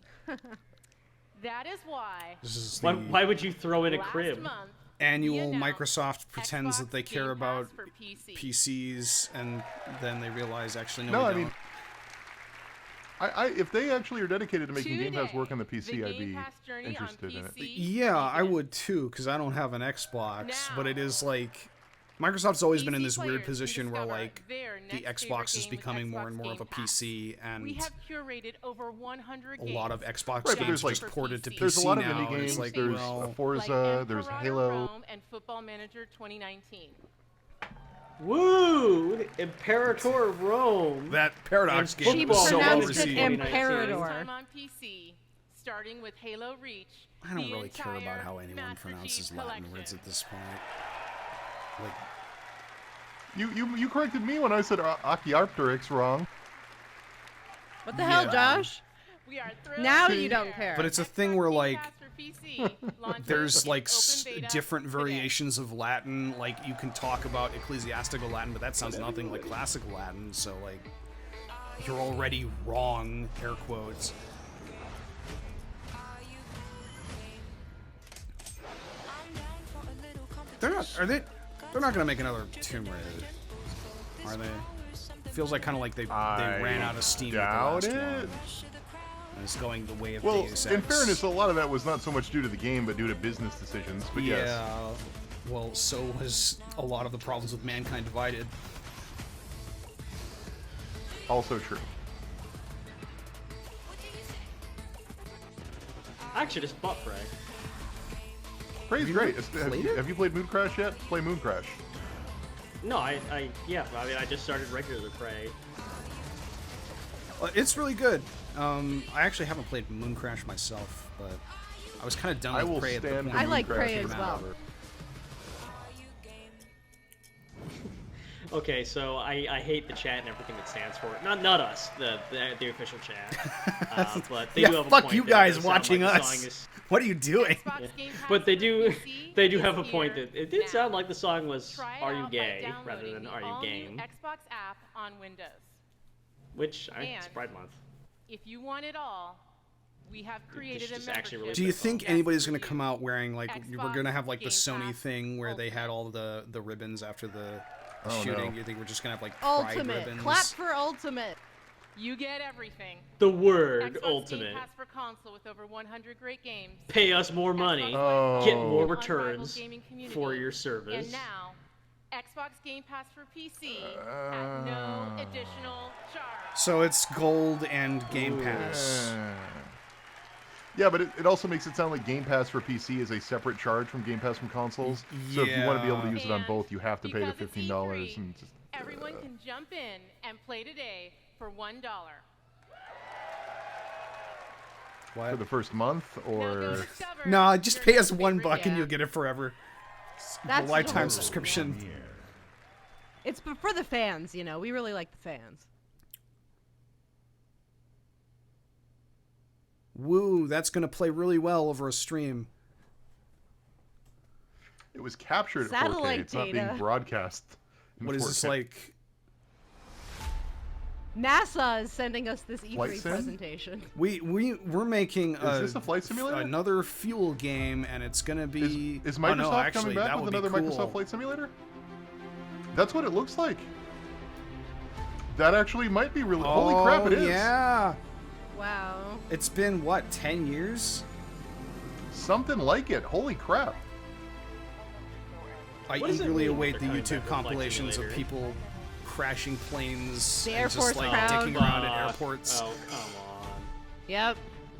That is why This is Why, the why would you throw in a last crib? month annual we announced Microsoft pretends Xbox that they care Game about Pass for PC. PCs, and then they realize actually no, No, we I don't. mean, if they actually are dedicated to making Game Pass Today, work on the PC, the I'd Game be Pass journey on interested in it. PC Yeah, I would too, because I don't have an Xbox. But it is like Microsoft's always been in PC this weird players can position where discover like their the next favorite Xbox is game with becoming more Xbox and more of a Game Pass. PC, and We have curated over 100 a games. lot of Xbox Right, but games there's, are like, just ported to PC There's a lot of now. indie and it's games. like, There's well, Forza. Like There's Emperor Halo. Rome and Football Manager 2019. Woo! Imperator of Rome. that Paradox And game She was so well pronounced it received. Imperator. Time on PC, starting with Halo Reach. I don't the really care about entire how anyone Master pronounces Chief Latin collection. words at this point. Like, You corrected me when I said Archaeopteryx wrong. What the hell, Yeah. Josh? We are thrilled Now to you don't share care. but it's a Xbox thing where Game like Pass for PC launches there's like open beta different today. variations of Latin. Like you can talk about ecclesiastical Latin, but that sounds nothing like classical Latin. So like you're already wrong. Air quotes. They're not. Are they? They're not gonna make another Tomb Raider, are they? Feels like kind of like they ran out of steam with the doubt last it. one. And it's going the way of Well, Deus in Ex. fairness, a lot of that was not so much due to the game, but due to business decisions. But yeah. yes. Well, so was a lot of the problems with Mankind Divided. Also true. I actually just bought Prey. Prey's great. played it? Have you played Moon Crash yet? Play Moon Crash. No, yeah, I mean, I just started regular Prey. It's really good. I actually haven't played Moon Crash myself, but I was kind of done I with will Prey at the stand point. for I like Moon Crash Prey as as a well. cover. Okay, so I hate the chat and everything it stands for. Not us, the official chat. But they Yeah, do have a fuck point you that it guys does sound watching like the us. song is- What are you doing? Xbox Game Pass But they for do PC they do is have a point here that it did now. sound like the song was Try it "Are You out by Gay" rather downloading than the "Are You all-new Game," Xbox app on Windows. which And it's Pride Month. If you want it all, we have created a just actually membership. released Do you Just think just anybody's for going to you. come out wearing like we're Xbox going to have like the Game Sony Pass thing where they had Ultimate. all the ribbons after the Oh, shooting? no. Do you think we're just going to have like pride Ultimate. ribbons? Clap for Ultimate. You get everything. The word Xbox ultimate. Game Pass for console with over 100 great games. Pay us more money. Oh. Get more An unrivaled returns gaming community. for your service. And now, Xbox Game Pass for PC at no additional charge. So it's gold and Game Ooh. Pass. Yeah, but it also makes it sound like Game Pass for PC is a separate charge from Game Pass from consoles. So if you want to be able to use it on And both, you have to pay the because it's $15 E3, and just. Everyone can jump in and play today for $1. For the first month, or No, just pay us $1 and game. you'll get it forever. That's a lifetime totally subscription. It's for the fans, you know. We really like the fans. Woo, that's going to play really well over a stream. It was captured at 4K. Satellite It's not being data. broadcast. in What is 4K. this like? NASA is sending us this Flight E3 sim? presentation. We're making Is this a flight simulator? another fuel game, and it's gonna be. Is oh, Microsoft no, actually, coming that back with would be another cool. Microsoft Flight Simulator? That's what it looks like. That actually might be really. Holy crap! It is. Yeah. Wow. It's been what, 10 years? Something like it. Holy crap! I What does it eagerly mean await the they're coming YouTube back with Flight compilations of Simulator? people crashing planes The and Air just Force like crowd. dicking around at airports. Oh, come Yep.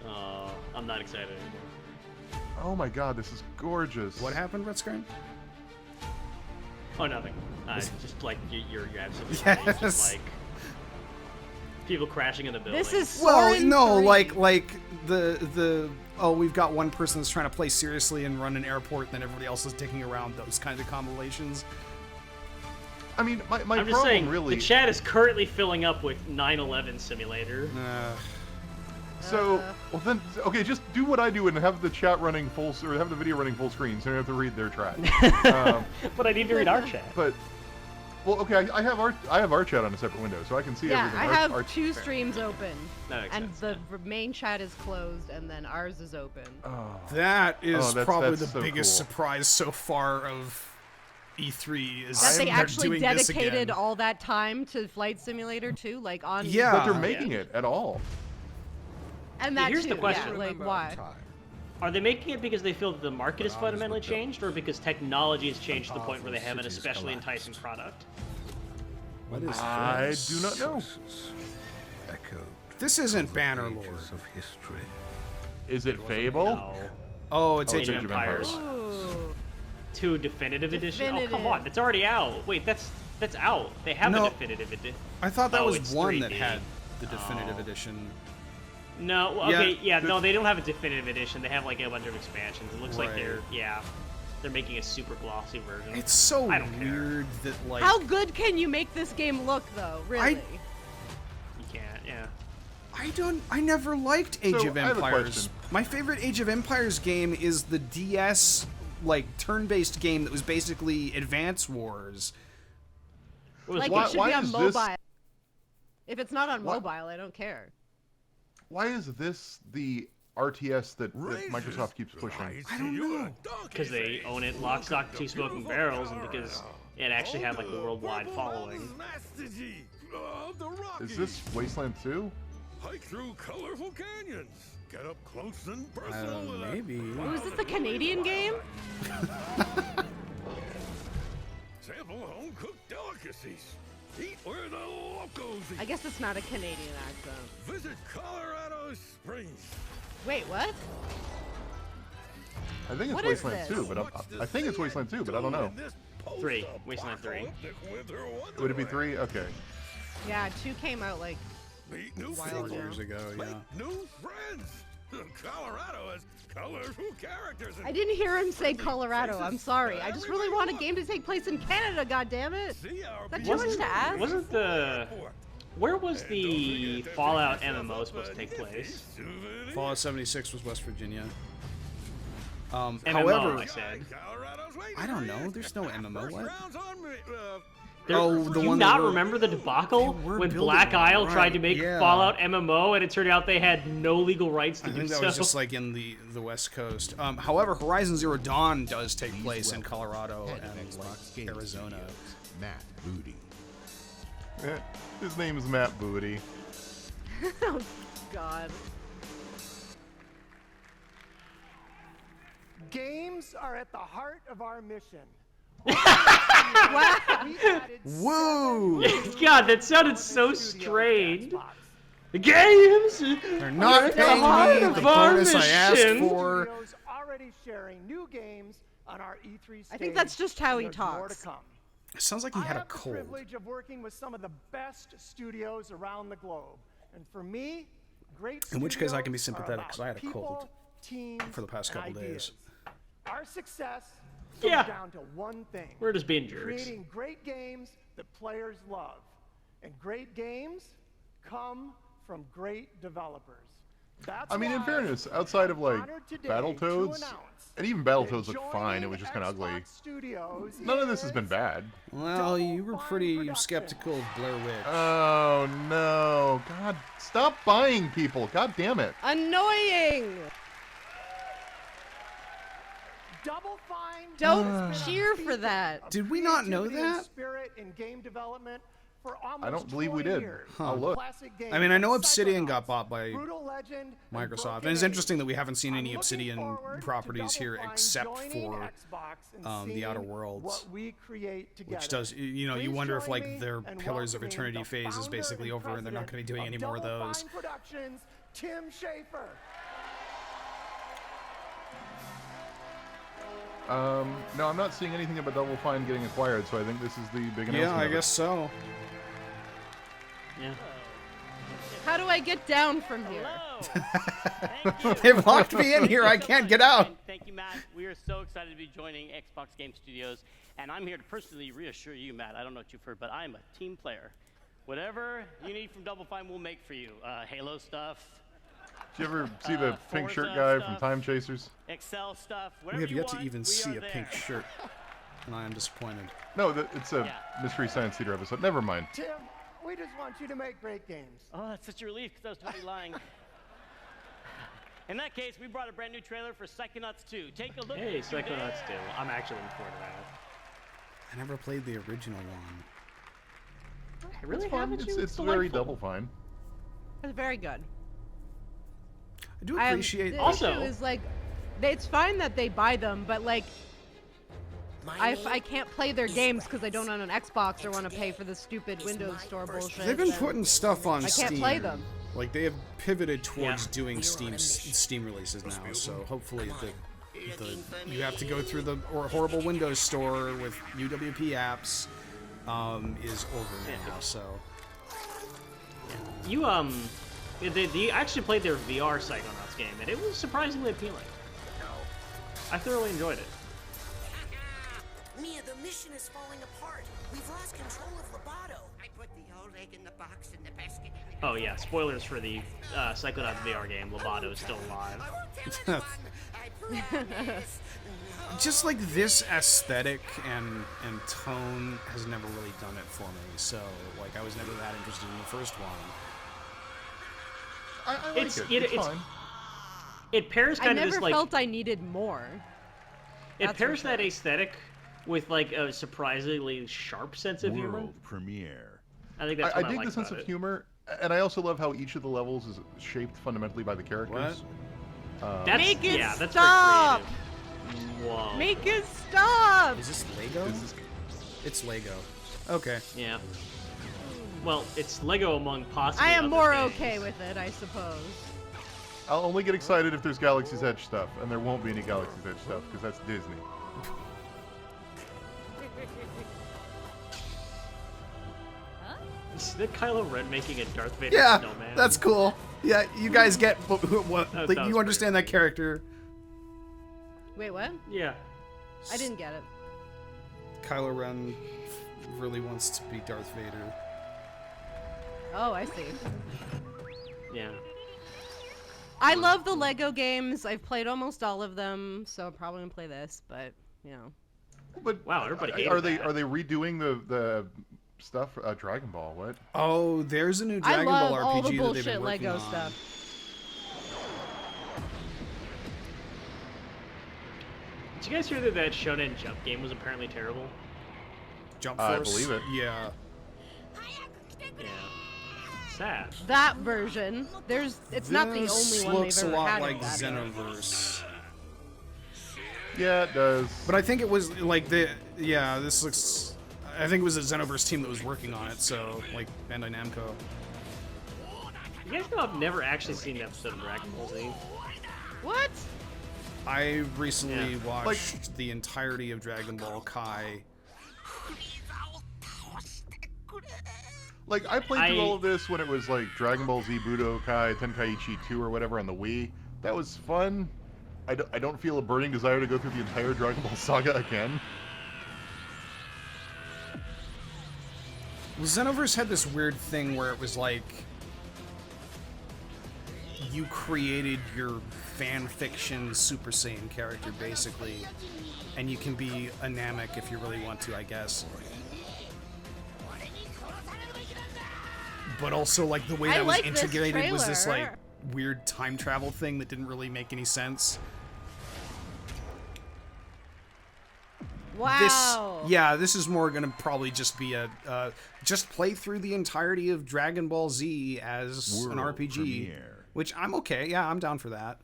on. Oh, I'm not excited anymore. Oh my god, this is gorgeous. What happened, Red Screen? Oh, nothing. Just like you're absolutely Yes. right. It's just like people crashing in the building. This is Well, Soarin' no, 3. like the we've got one person that's trying to play seriously and run an airport, and then everybody else is dicking around. Those kinds of compilations. I mean, my I'm problem just saying, really. the chat is currently filling up with 9/11 Simulator. So, well then, okay, just do what I do and have the chat running full, or have the video running full screen, so you don't have to read their chat. But I need to read our chat. But, well, okay, I have our chat on a separate window, so I can see Yeah, everything. I Our- have our- 2 streams open, That makes and sense. the main chat is closed, and then ours is open. That is probably that's the so biggest cool. surprise so far of E3 is That they they're actually doing this dedicated again. all that time to Flight Simulator too, like on. Yeah. But they're making it at all. And Yeah, that here's too. the question. Yeah, like why? Are they making it because they feel that the market has fundamentally changed, or because technology has changed to the point where they have an especially enticing product? What is I this? do not know. This isn't Bannerlord. Is it Fable? No. Oh, it's Oh, Age of Age of Empires. Ooh. 2 Definitive Edition? Oh, come Definitive. on. It's already out. Wait, that's out. They have No. a Definitive Edition. I thought that Oh, was it's one that 3D. had the definitive Oh. edition. No, well, Yeah, okay, yeah, the- no, they don't have a Definitive Edition. They have like a bunch of expansions. It looks like Right. they're making a super glossy version. It's so I don't care. weird that like How good can you make this game look, though? Really? You can't, yeah. I never liked Age So, of I have a Empires. question. My favorite Age of Empires game is the DS like turn-based game that was basically Advance Wars. Like Why- it should why be on is mobile. this- If it's not on Why- mobile, I don't care. Why is this the RTS that Microsoft keeps pushing? I don't know. Because they own it lock, stock, 2 smoking barrels, and because it actually had like a worldwide following. Is this Wasteland 2? Hike through colorful canyons. Get up close and personal with a Maybe. Oh, is this a Canadian game? sample home-cooked delicacies. Eat where the locals eat. I guess it's not a Canadian accent. Visit Colorado Springs. Wait, what? I think it's What is Wasteland this? 2, but I think it's Wasteland 2, but I don't know. 3. Wasteland 3. Would it be 3? Okay. Yeah, 2 came out like Meet new a while people. ago. Years ago, yeah. New friends. Colorado has colorful characters. and I didn't hear him say Colorado. I'm sorry. I just really want a game to take place in Canada. God damn it! see our Is that too much to ask? Wasn't the... Where was the Fallout MMO supposed to take place? Fallout 76 was West Virginia. MMO, However, I said. I don't know. There's no MMO. What? There, Oh, the do you one not that were- remember the debacle They were when building Black one, Isle tried to right, make yeah. Fallout MMO, and it turned out they had no legal rights to I do think that so? was just like in the West Coast. However, Horizon Zero Dawn does take place in Colorado Head of and Xbox like, Game Arizona. Studios, Matt Booty. His name is Matt Booty. Oh God. Games are at the heart of our mission. Whoa! God, that sounded so strange. The games They're not at the paying heart me of the our bonus I asked mission. for. Studios already sharing new games on our E3 stage. I think that's just how he and there's more to talks. come. It sounds like he had I a have the cold. privilege of working with some of the best studios around the globe, and for me, great. In which case I can be studios are sympathetic, about 'cause I had a people, cold teams, for the past and couple ideas. days. Our success comes Yeah. down to one thing. We're just being jerks. Creating great games that players love, and great games come from great developers. I mean, in fairness, outside of like Battletoads, and even Battletoads look fine, it was just kind of ugly. None of this has been bad. Well, you were pretty skeptical of Blair Witch. Oh no. God, stop buying people. God damn it. Annoying! Double Fine. Don't cheer for that. Did we not know that? Spirit in game development for almost I don't believe we 20 did. years. Huh. Look. Classic game I mean, I know like Obsidian Cyberpunk, got bought by Brutal Legend, Microsoft, Broken and it's Age. interesting that we haven't seen any I'm Obsidian looking forward to properties here Double Fine except joining for Xbox and the Outer seeing Worlds, what we create together. which does, you know, you Please wonder if join like me their in Pillars of welcoming Eternity the phase is founder basically and over and they're not going to be doing any more of Double those. Fine Productions, Tim Schafer. No, I'm not seeing anything about Double Fine getting acquired, so I think this is the big announcement. Yeah, I of it. guess so. Yeah. How do I get down from here? They've locked me in here. I can't get out. Thank you, Matt. We are so excited to be joining Xbox Game Studios, and I'm here to personally reassure you, Matt. I don't know what you've heard, but I'm a team player. Whatever you need from Double Fine, we'll make for you. Halo stuff. Did you ever see the pink Forza shirt guy stuff, from Time Chasers? Excel stuff. We Whatever have you yet to want, even we see are a pink there. shirt, and I am disappointed. No, it's a Mystery Science Theater episode. Never mind. Tim, we just want you to make great games. Oh, that's such a relief because I was totally lying. In that case, we brought a brand new trailer for Psychonauts 2. Take a look. Hey, at it Psychonauts today. 2. I'm actually looking forward to that. I never played the original one. I really It's fun. haven't you? It's very delightful. Double Fine. It's very good. I do appreciate. The Also- issue is like, it's fine that they buy them, but like, I can't play their games because I don't own an Xbox or want to pay for the stupid Windows Store bullshit. They've been and putting stuff on I Steam. can't play them. Like they have pivoted towards doing Steam releases now. So hopefully you have to go through the horrible Windows Store with UWP apps is over now. So You they actually played their VR Psychonauts game, and it was surprisingly appealing. I thoroughly enjoyed it. Mia, the mission is falling apart. We've lost control of Lobato. I put the old egg in the box in the basket. Oh yeah, spoilers for the Psychonauts VR game. Lobato is still alive. just like this aesthetic and tone has never really done it for me. So like I was never that interested in the first one. I like It's- it. it- It's it's- fine. It pairs I kind of never this like felt I needed more. it That's for pairs that sure. aesthetic with like a surprisingly sharp sense of humor. World premiere. I think that's I what I dig like the sense about of it. humor, and I also love how each of the levels is shaped fundamentally by the characters. That's, Make it yeah, that's stop! very creative. Whoa. Make it stop! Is this Lego? It's Lego. Okay. Yeah. Well, it's Lego among possibly I am other more things. okay with it, I suppose. I'll only get excited if there's Galaxy's Edge stuff, and there won't be any Galaxy's Edge stuff because that's Disney. Is that Kylo Ren making a Darth Vader Yeah, snowman? that's cool. Yeah, you guys get what That like, sounds you understand that character. Wait, what? Yeah. I didn't get it. Kylo Ren really wants to be Darth Vader. Oh, I see. Yeah. I love the Lego games. I've played almost all of them, so I'm probably gonna play this, but, you know. But wow, everybody hated are they that. redoing the stuff? Dragon Ball, what? Oh, there's a new I Dragon love Ball all the RPG that they've bullshit been working Lego on. stuff. Did you guys hear that Shonen Jump game was apparently terrible? Jump I Force. believe it. Yeah. Yeah. Sad. That version, it's not the This only one looks they've a ever lot had. like of that. Xenoverse. Yeah, it does. But I think it was like this looks. I think it was the Xenoverse team that was working on it. So like Bandai Namco. You guys know I've never actually seen an episode of Dragon Ball Z. What? I recently Yeah. watched the entirety of Dragon Ball Kai. Like, I played through all of this when it was like Dragon Ball Z Budokai Tenkaichi 2 or whatever on the Wii. That was fun. I don't feel a burning desire to go through the entire Dragon Ball saga again. Well, Xenoverse had this weird thing where it was like you created your fan fiction Super Saiyan character, basically, and you can be a Namek if you really want to, I guess. But also, like, the way that was integrated was this, like, weird time travel thing that didn't really make any sense. Wow. This is more gonna probably just be a just play through the entirety of Dragon Ball Z as an RPG, premiere. which I'm okay. Yeah, I'm down for that.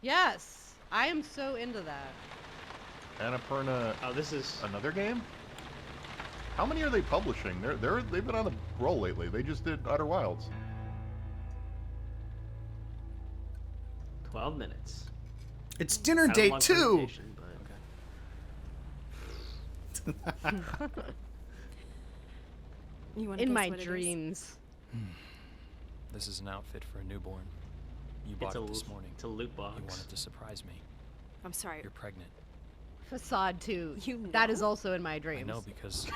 Yes, I am so into that. Annapurna. Oh, this is another game. How many are they publishing? They've been on a roll lately. They just did Outer Wilds. 12 minutes. It's dinner date too. In my dreams. This is an outfit for a newborn. You bought it this morning. It's a loot box. You wanted to surprise me. I'm sorry. You're pregnant. Facade 2. That is also in my dreams. I know because.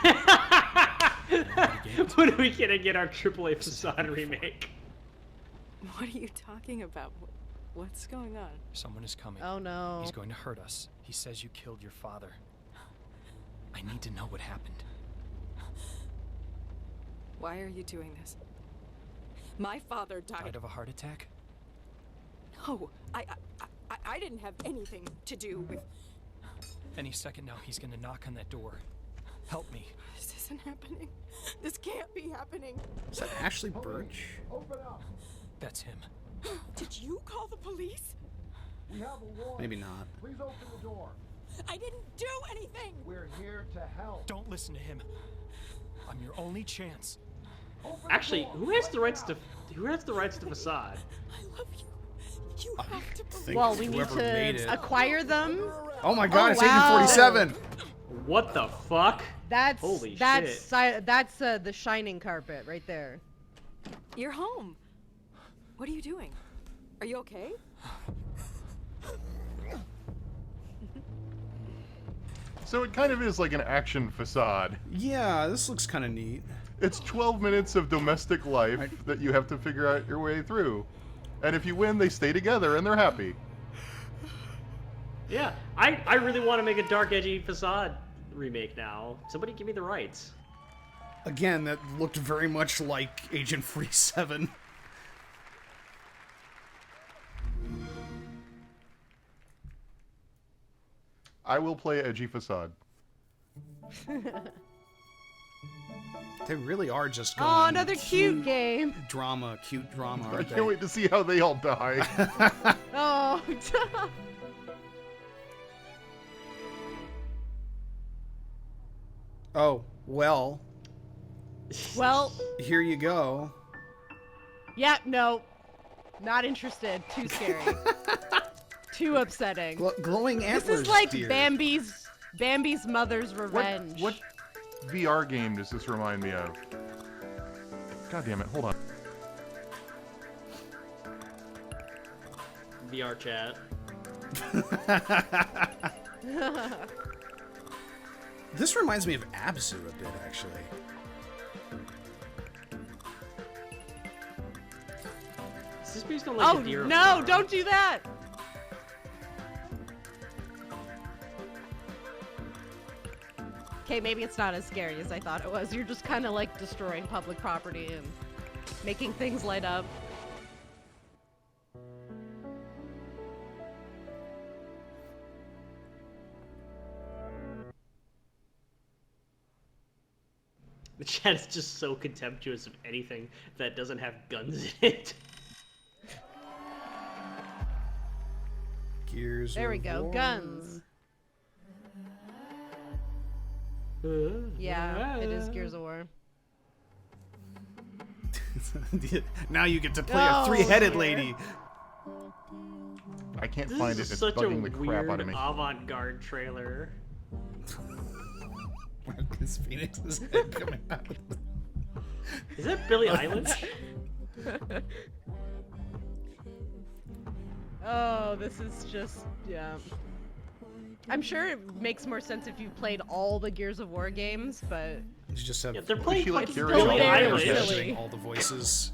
When are we gonna get our AAA Facade remake? What are you talking about? What's going on? Someone is coming. Oh no. He's going to hurt us. He says you killed your father. I need to know what happened. Why are you doing this? My father died. Died of a heart attack? No, I didn't have anything to do with. Any second now, he's gonna knock on that door. Help me. This isn't happening. This can't be happening. Is that Ashley Birch? Open up. That's him. Did you call the police? We have a warrant. Maybe not. Please open the door. I didn't do anything. We're here to help. Don't listen to him. I'm your only chance. Actually, who has the rights to Facade? I love you. You have to believe. Well, we need to acquire them. Oh my god, it's wow. Agent 47! What the fuck? That's Holy that's shit. That's the shining carpet right there. You're home. What are you doing? Are you okay? So it kind of is like an action facade. Yeah, this looks kind of neat. It's 12 minutes of domestic life that you have to figure out your way through. And if you win, they stay together and they're happy. Yeah, I really want to make a dark, edgy Facade remake now. Somebody give me the rights. Again, that looked very much like Agent 47. I will play Edgy Facade. They really are just going. Oh, another cute game. Cute drama, I aren't can't wait to see how they all die. Oh. Oh, well. Well. Here you go. Yeah, no. Not interested. Too scary. Too upsetting. Glowing antlers, This is like dear. Bambi's mother's revenge. What VR game does this remind me of? God damn it, hold on. VR chat. This reminds me of Abzu a bit, actually. Is this based on like a deer? No, don't do that! Okay, maybe it's not as scary as I thought it was. You're just kind of like destroying public property and making things light up. The chat is just so contemptuous of anything that doesn't have guns in it. Gears There we of go, War. guns. Yeah, it is Gears of War. Now you get to play a three-headed lady. I can't This find is it. It's such a bugging the crap weird out of me. avant-garde trailer. Marcus Phoenix's head coming out. Is that Billie Eilish? Oh, this is just, yeah. I'm sure it makes more sense if you played all the Gears of War games, but... You just have they're playing she, like, Billie Eilish. doing all the voices.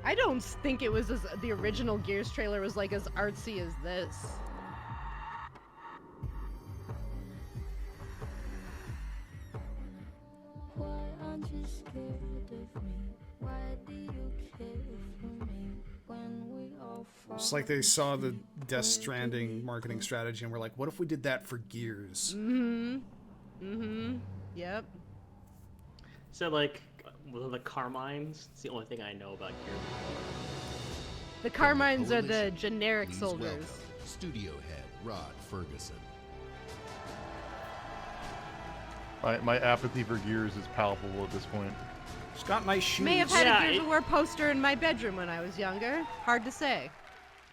I don't think it was the original Gears trailer was like as artsy as this. It's like they saw the Death Stranding marketing strategy and were like, what if we did that for Gears? Yep. So like, the Carmines? It's the only thing I know about Gears. The Carmines are the generic Please soldiers. welcome Studio Head Rod Ferguson. My apathy for Gears is palpable at this point. It's got nice shoes. May have had a Gears of War poster in my bedroom when I was younger. Hard to say.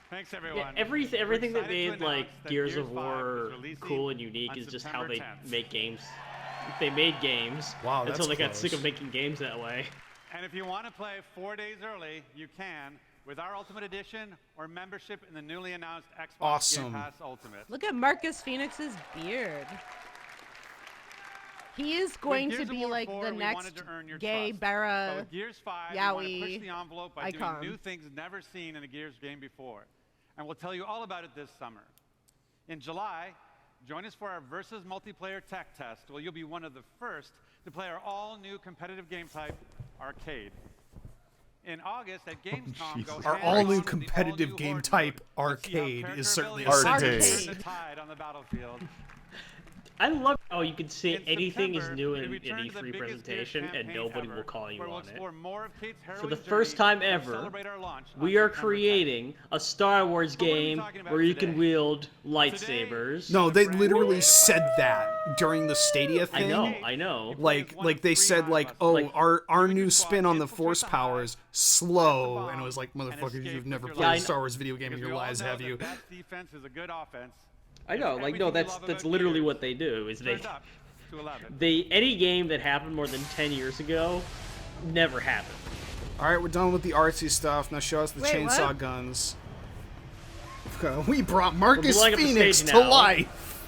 Thanks, everyone. Yeah, everything that made like Gears of War cool and unique is just how they make games. They made games until they got sick of making games that way. And if you want to play 4 days early, you can with our Ultimate Edition or membership in the newly announced Xbox Game Pass Ultimate. Look at Marcus Phoenix's beard. He is going to be like the next gay Barra Gears 5, Yowie we want to push the envelope by icon. doing new things never seen in a Gears game before. And we'll tell you all about it this summer. In July, join us for our Versus multiplayer tech test, where you'll be one of the first to play our all-new competitive game type, Arcade. In August at Gamescom, go Our all-new competitive game type, Arcade, is certainly a sentence. Turn the tide on the battlefield. I love how you can say anything is new in an E3 presentation and nobody will call you on it. For the first time ever, we are creating a Star Wars game where you can wield lightsabers. No, they literally said that during the Stadia thing. I know. Like they said, like, oh, our new spin on the Force powers, slow, and it was like, motherfuckers, you've never played a Star Wars video game in your lives, have you? Best defense is a good offense. I know, like, no, that's literally what they do, is any game that happened more than 10 years ago never happened. Alright, we're done with the artsy stuff. Now show us the chainsaw guns. We brought Marcus Phoenix to life!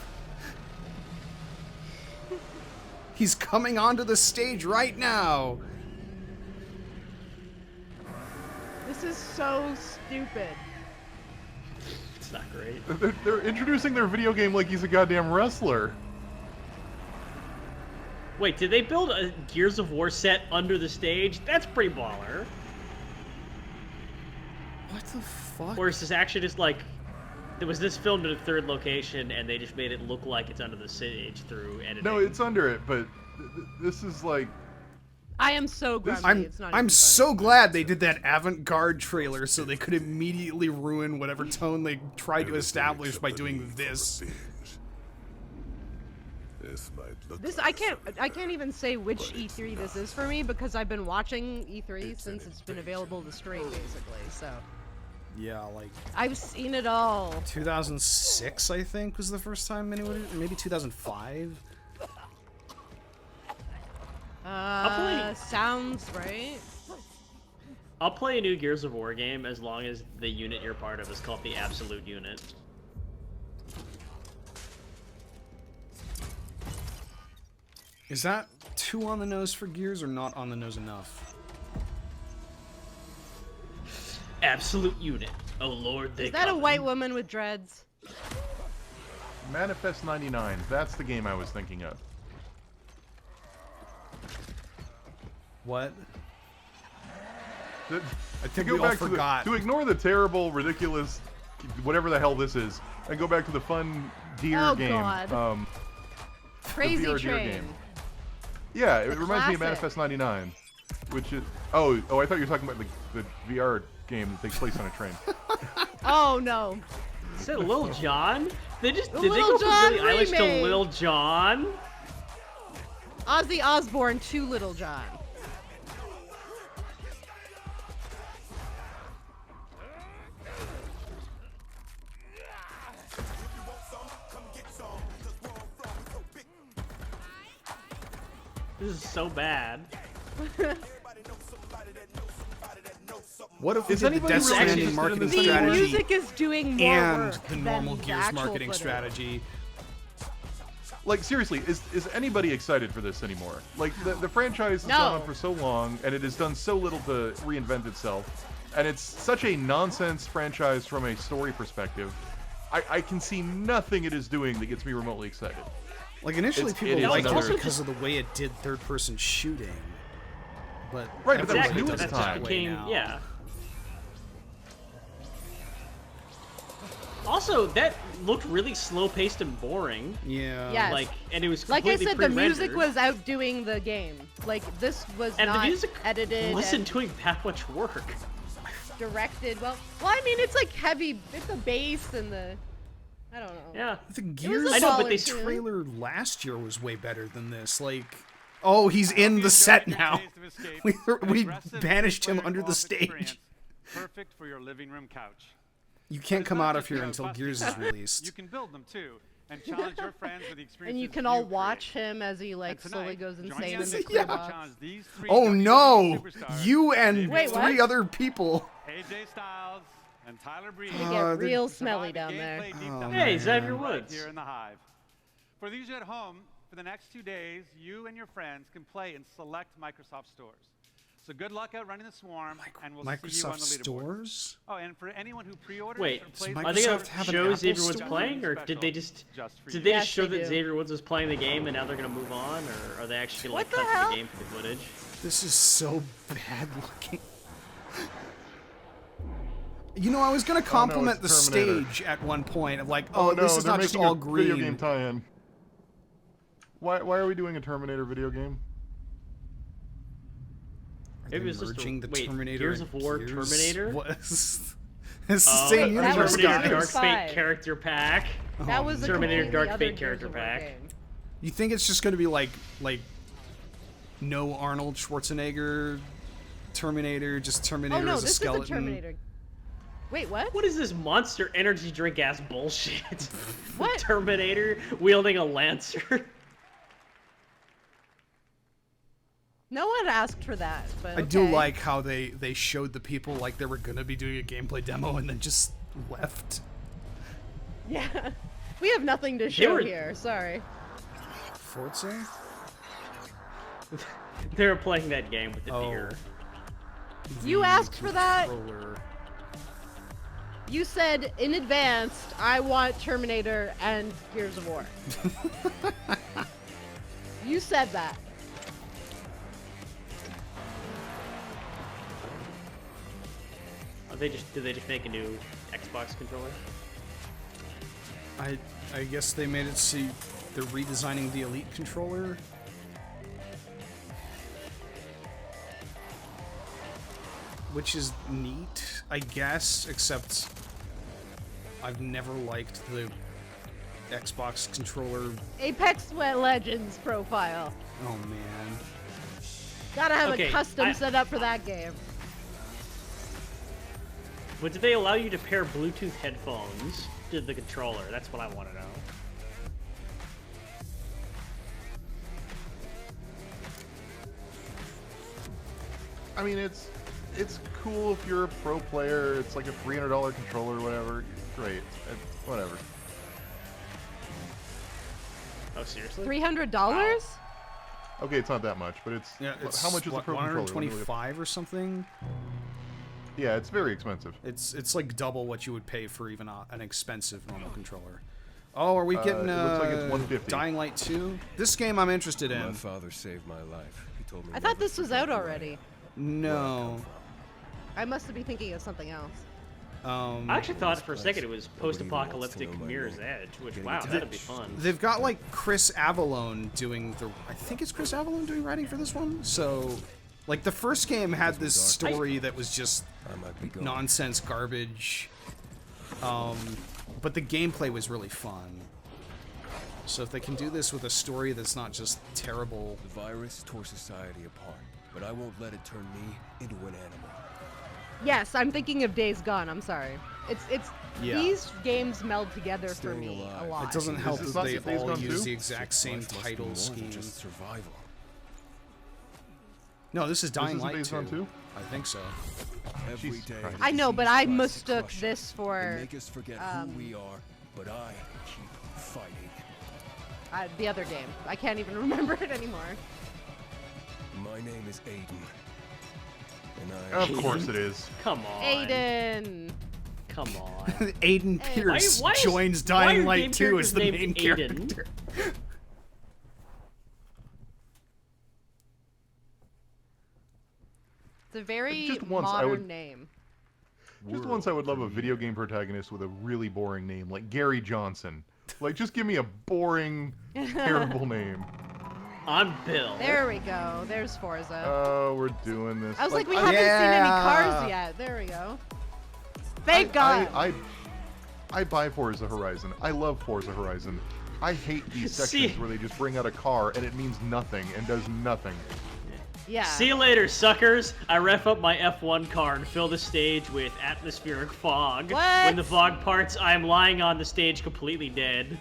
He's coming onto the stage right now! This is so stupid. It's not great. They're introducing their video game like he's a goddamn wrestler. Wait, did they build a Gears of War set under the stage? That's pretty baller. What the fuck? Or is this actually just like, was this filmed at a third location and they just made it look like it's under the stage through editing? No, it's under it, but this is like... I am so grumpy. It's not I'm so glad they did that avant-garde trailer so they could immediately ruin whatever tone they tried to establish by doing this. I can't even say which E3 this is for me because I've been watching E3 since it's been available to stream basically. So yeah, like I've seen it all. 2006, I think, was the first time anyone. Maybe 2005. Sounds right. I'll play a new Gears of War game as long as the unit you're part of is called the Absolute Unit. Is that too on the nose for Gears or not on the nose enough? Absolute Unit. Oh lord, they Is that a white woman with dreads? Manifest 99. That's the game I was thinking of. What? I think we all forgot. To ignore the terrible, ridiculous, whatever the hell this is, and go back to the fun deer game. God. Crazy the VR deer Train. game. Yeah, it reminds me classic. of Manifest 99, which is... Oh, I thought you were talking about the VR game that takes place on a train. Oh no. Is that Lil Jon? Did they Lil go from Jon Billie Eilish to remake. Lil Jon? Ozzy Osbourne to Little John. This is so bad. What if we Is did the anybody Death really Stranding interested in marketing this The strategy music is doing more and work the than normal the Gears actual marketing footage. strategy? Like, seriously, is anybody excited for this anymore? Like, the franchise has No. gone on for so long, and it has done so little to reinvent itself. and it's such a nonsense franchise from a story perspective. I can see nothing it is doing that gets me remotely excited. Like initially, It people is liked another- it because of the way it did third-person shooting. But Right, but that was everybody new does at it the that time. way Became, now. yeah. Also, that looked really slow-paced and boring. Yeah. Yes. Like, and it was Like I completely said, the music pre-rendered. was outdoing the game. Like this was And the not music edited. wasn't and doing that much work. directed. Well, I mean, it's like heavy. It's the bass and the. I don't know. Yeah. The It was Gears a I know, but they solid tune. trailer last year was way better than this. Like, oh, he's in the set now. We banished him under the stage. Perfect for your living room couch. You can't come out of here until Gears is released. You can build them too, and challenge your friends with the experiences. And you can all watch him as he like And slowly tonight, goes join insane us in the as clear we box. challenge these three Oh WWE no! superstars, You and Wait, three what? other people. AJ Styles and Tyler Breeze. They get real smelly down there. Hey, Xavier Woods. Here in the Hive. For these at home, for the next 2 days, you and your friends can play in select Microsoft stores. So good luck out running the swarm, and we'll see you on the Microsoft leaderboard. stores? Oh, and for anyone who pre-orders Wait, or plays are they gonna have an show Apple Xavier Woods store? playing, or did they just for did you. they Yes, just show they that do. Xavier Woods was playing the game and now they're gonna move on, or are they actually like What the cut to hell? the game for the footage? This is so bad looking. You know, I was gonna compliment the it's Terminator. stage at one point of like, Oh, oh, no, this is they're not just making a all video game green. tie-in. Why are we doing a Terminator video game? Maybe it's just a, merging the wait, Terminator Gears and of War Gears? Terminator? What? It's the Oh, same that was universe, Terminator guys. Dark Gears Fate 5. character pack. That was a Terminator completely Dark other Fate Gears character of War pack. game. You think it's just gonna be like no Arnold Schwarzenegger Terminator, just Terminator Oh no, as a this skeleton? is a Terminator. Wait, what? What is this Monster Energy drink ass bullshit? What? Terminator wielding a lancer. No one asked for that, but I do okay. like how they showed the people like they were gonna be doing a gameplay demo and then just left. Yeah, we have nothing to show were- here. Sorry. Forza? They were playing that game with the Oh. deer. You asked for that. Controller. You said in advance, I want Terminator and Gears of War. You said that. Did they just make a new Xbox controller? I guess they made it see they're redesigning the Elite controller. Which is neat, I guess, except I've never liked the Xbox controller. Apex Legends profile. Oh man. Gotta have Okay, a custom set up for that game. But did they allow you to pair Bluetooth headphones to the controller? That's what I want to know. I mean, it's cool if you're a pro player. It's like a $300 controller or whatever. Great, whatever. Oh, seriously? $300? Okay, it's not that much, but it's, Yeah, it's how much is a what, pro controller? Let me look 125 or something. Yeah, it's very expensive. It's like double what you would pay for even an expensive normal controller. Oh, are we getting it looks like it's 150. Dying Light 2? This game I'm interested in. My father saved my life. He told me I thought this was out already. No. I must be thinking of something else. I actually thought for a second it was post-apocalyptic Mirror's Edge, which, wow, that'd be fun. They've got like Chris Avallone doing the. I think it's Chris Avallone doing writing for this one. So, like the first game had this story that was just nonsense garbage. But the gameplay was really fun. So if they can do this with a story that's not just terrible. The virus tore society apart, but I won't let it turn me into an animal. Yes, I'm thinking of Days Gone. I'm sorry. It's Yeah. these games meld together for me a lot. It doesn't help this that not they Days all Gone use 2? the exact same Life must be title more than scheme. just survival. No, this is Dying is Light Days Gone 2. 2? I think so. Every Jesus day Christ. I know, but I disease mistook tries to crush this us. for They make us forget who we are, but I keep fighting. the other game. I can't even remember it anymore. My name is Aiden. Of course it is. Come on. Aiden. Come on. Aiden Pierce joins Dying Light 2 as the main character. It's a very Just once I modern would- name. Just once I would love a video game protagonist with a really boring name, like Gary Johnson. Like, just give me a boring, terrible name. I'm Bill. There we go. There's Forza. Oh, we're doing this. I was like, we haven't seen any cars yet. There we go. Thank God. I buy Forza Horizon. I love Forza Horizon. I hate these sections where they just bring out a car and it means nothing and does nothing. Yeah. See you later, suckers. I ref up my F1 car and fill the stage with atmospheric fog. What? When the fog parts, I am lying on the stage completely dead.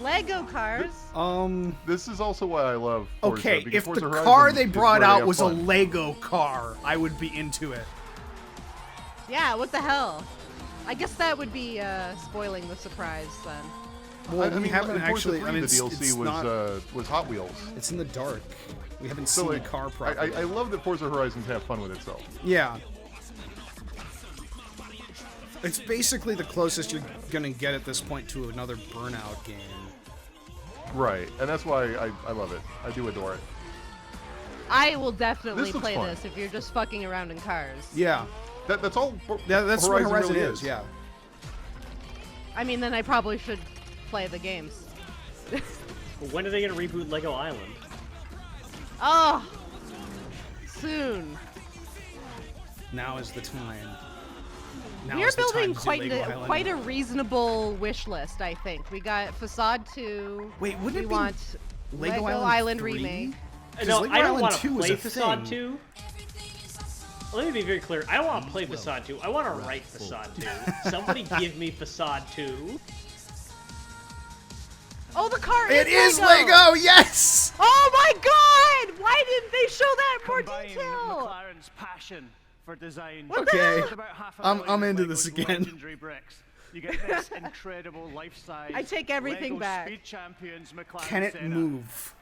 Lego cars. This is also why I love Forza. Okay, because if Forza the Horizon car they is brought where out have was a fun. Lego car, I would be into it. Yeah, what the hell? I guess that would be spoiling the surprise then. Well, I we mean, haven't in Forza actually. 3, I mean, the it's DLC was Hot Wheels. It's in the dark. We haven't So, seen like, the car properly. I love that Forza Horizons have fun with itself. Yeah. It's basically the closest you're gonna get at this point to another Burnout game. Right, and that's why I love it. I do adore it. I will definitely This looks play fun. this if you're just fucking around in cars. Yeah. That's all. That's what Horizon really is. Yeah. I mean, then I probably should play the games. When are they gonna reboot Lego Island? Oh, soon. Now is the time. Now We're is the building time to do Lego Island. quite a reasonable wish list, I think. We got Facade 2. Wait, wouldn't we it be want Lego Island Island 3? remake. No, Lego I don't Island want to 2 is play a Facade thing. 2. Let me be very clear. I don't want to play Facade 2. I want to write Facade 2. Somebody give me Facade 2. Oh, the car It is is Lego. Yes. Oh my God! Why didn't they show that in more Combine detail? McLaren's passion for design. Okay. with about half a I'm million into of this Lego's again. legendary bricks. You get this incredible life-size. I take everything Lego back. Speed Champions McLaren Can it Senna. move?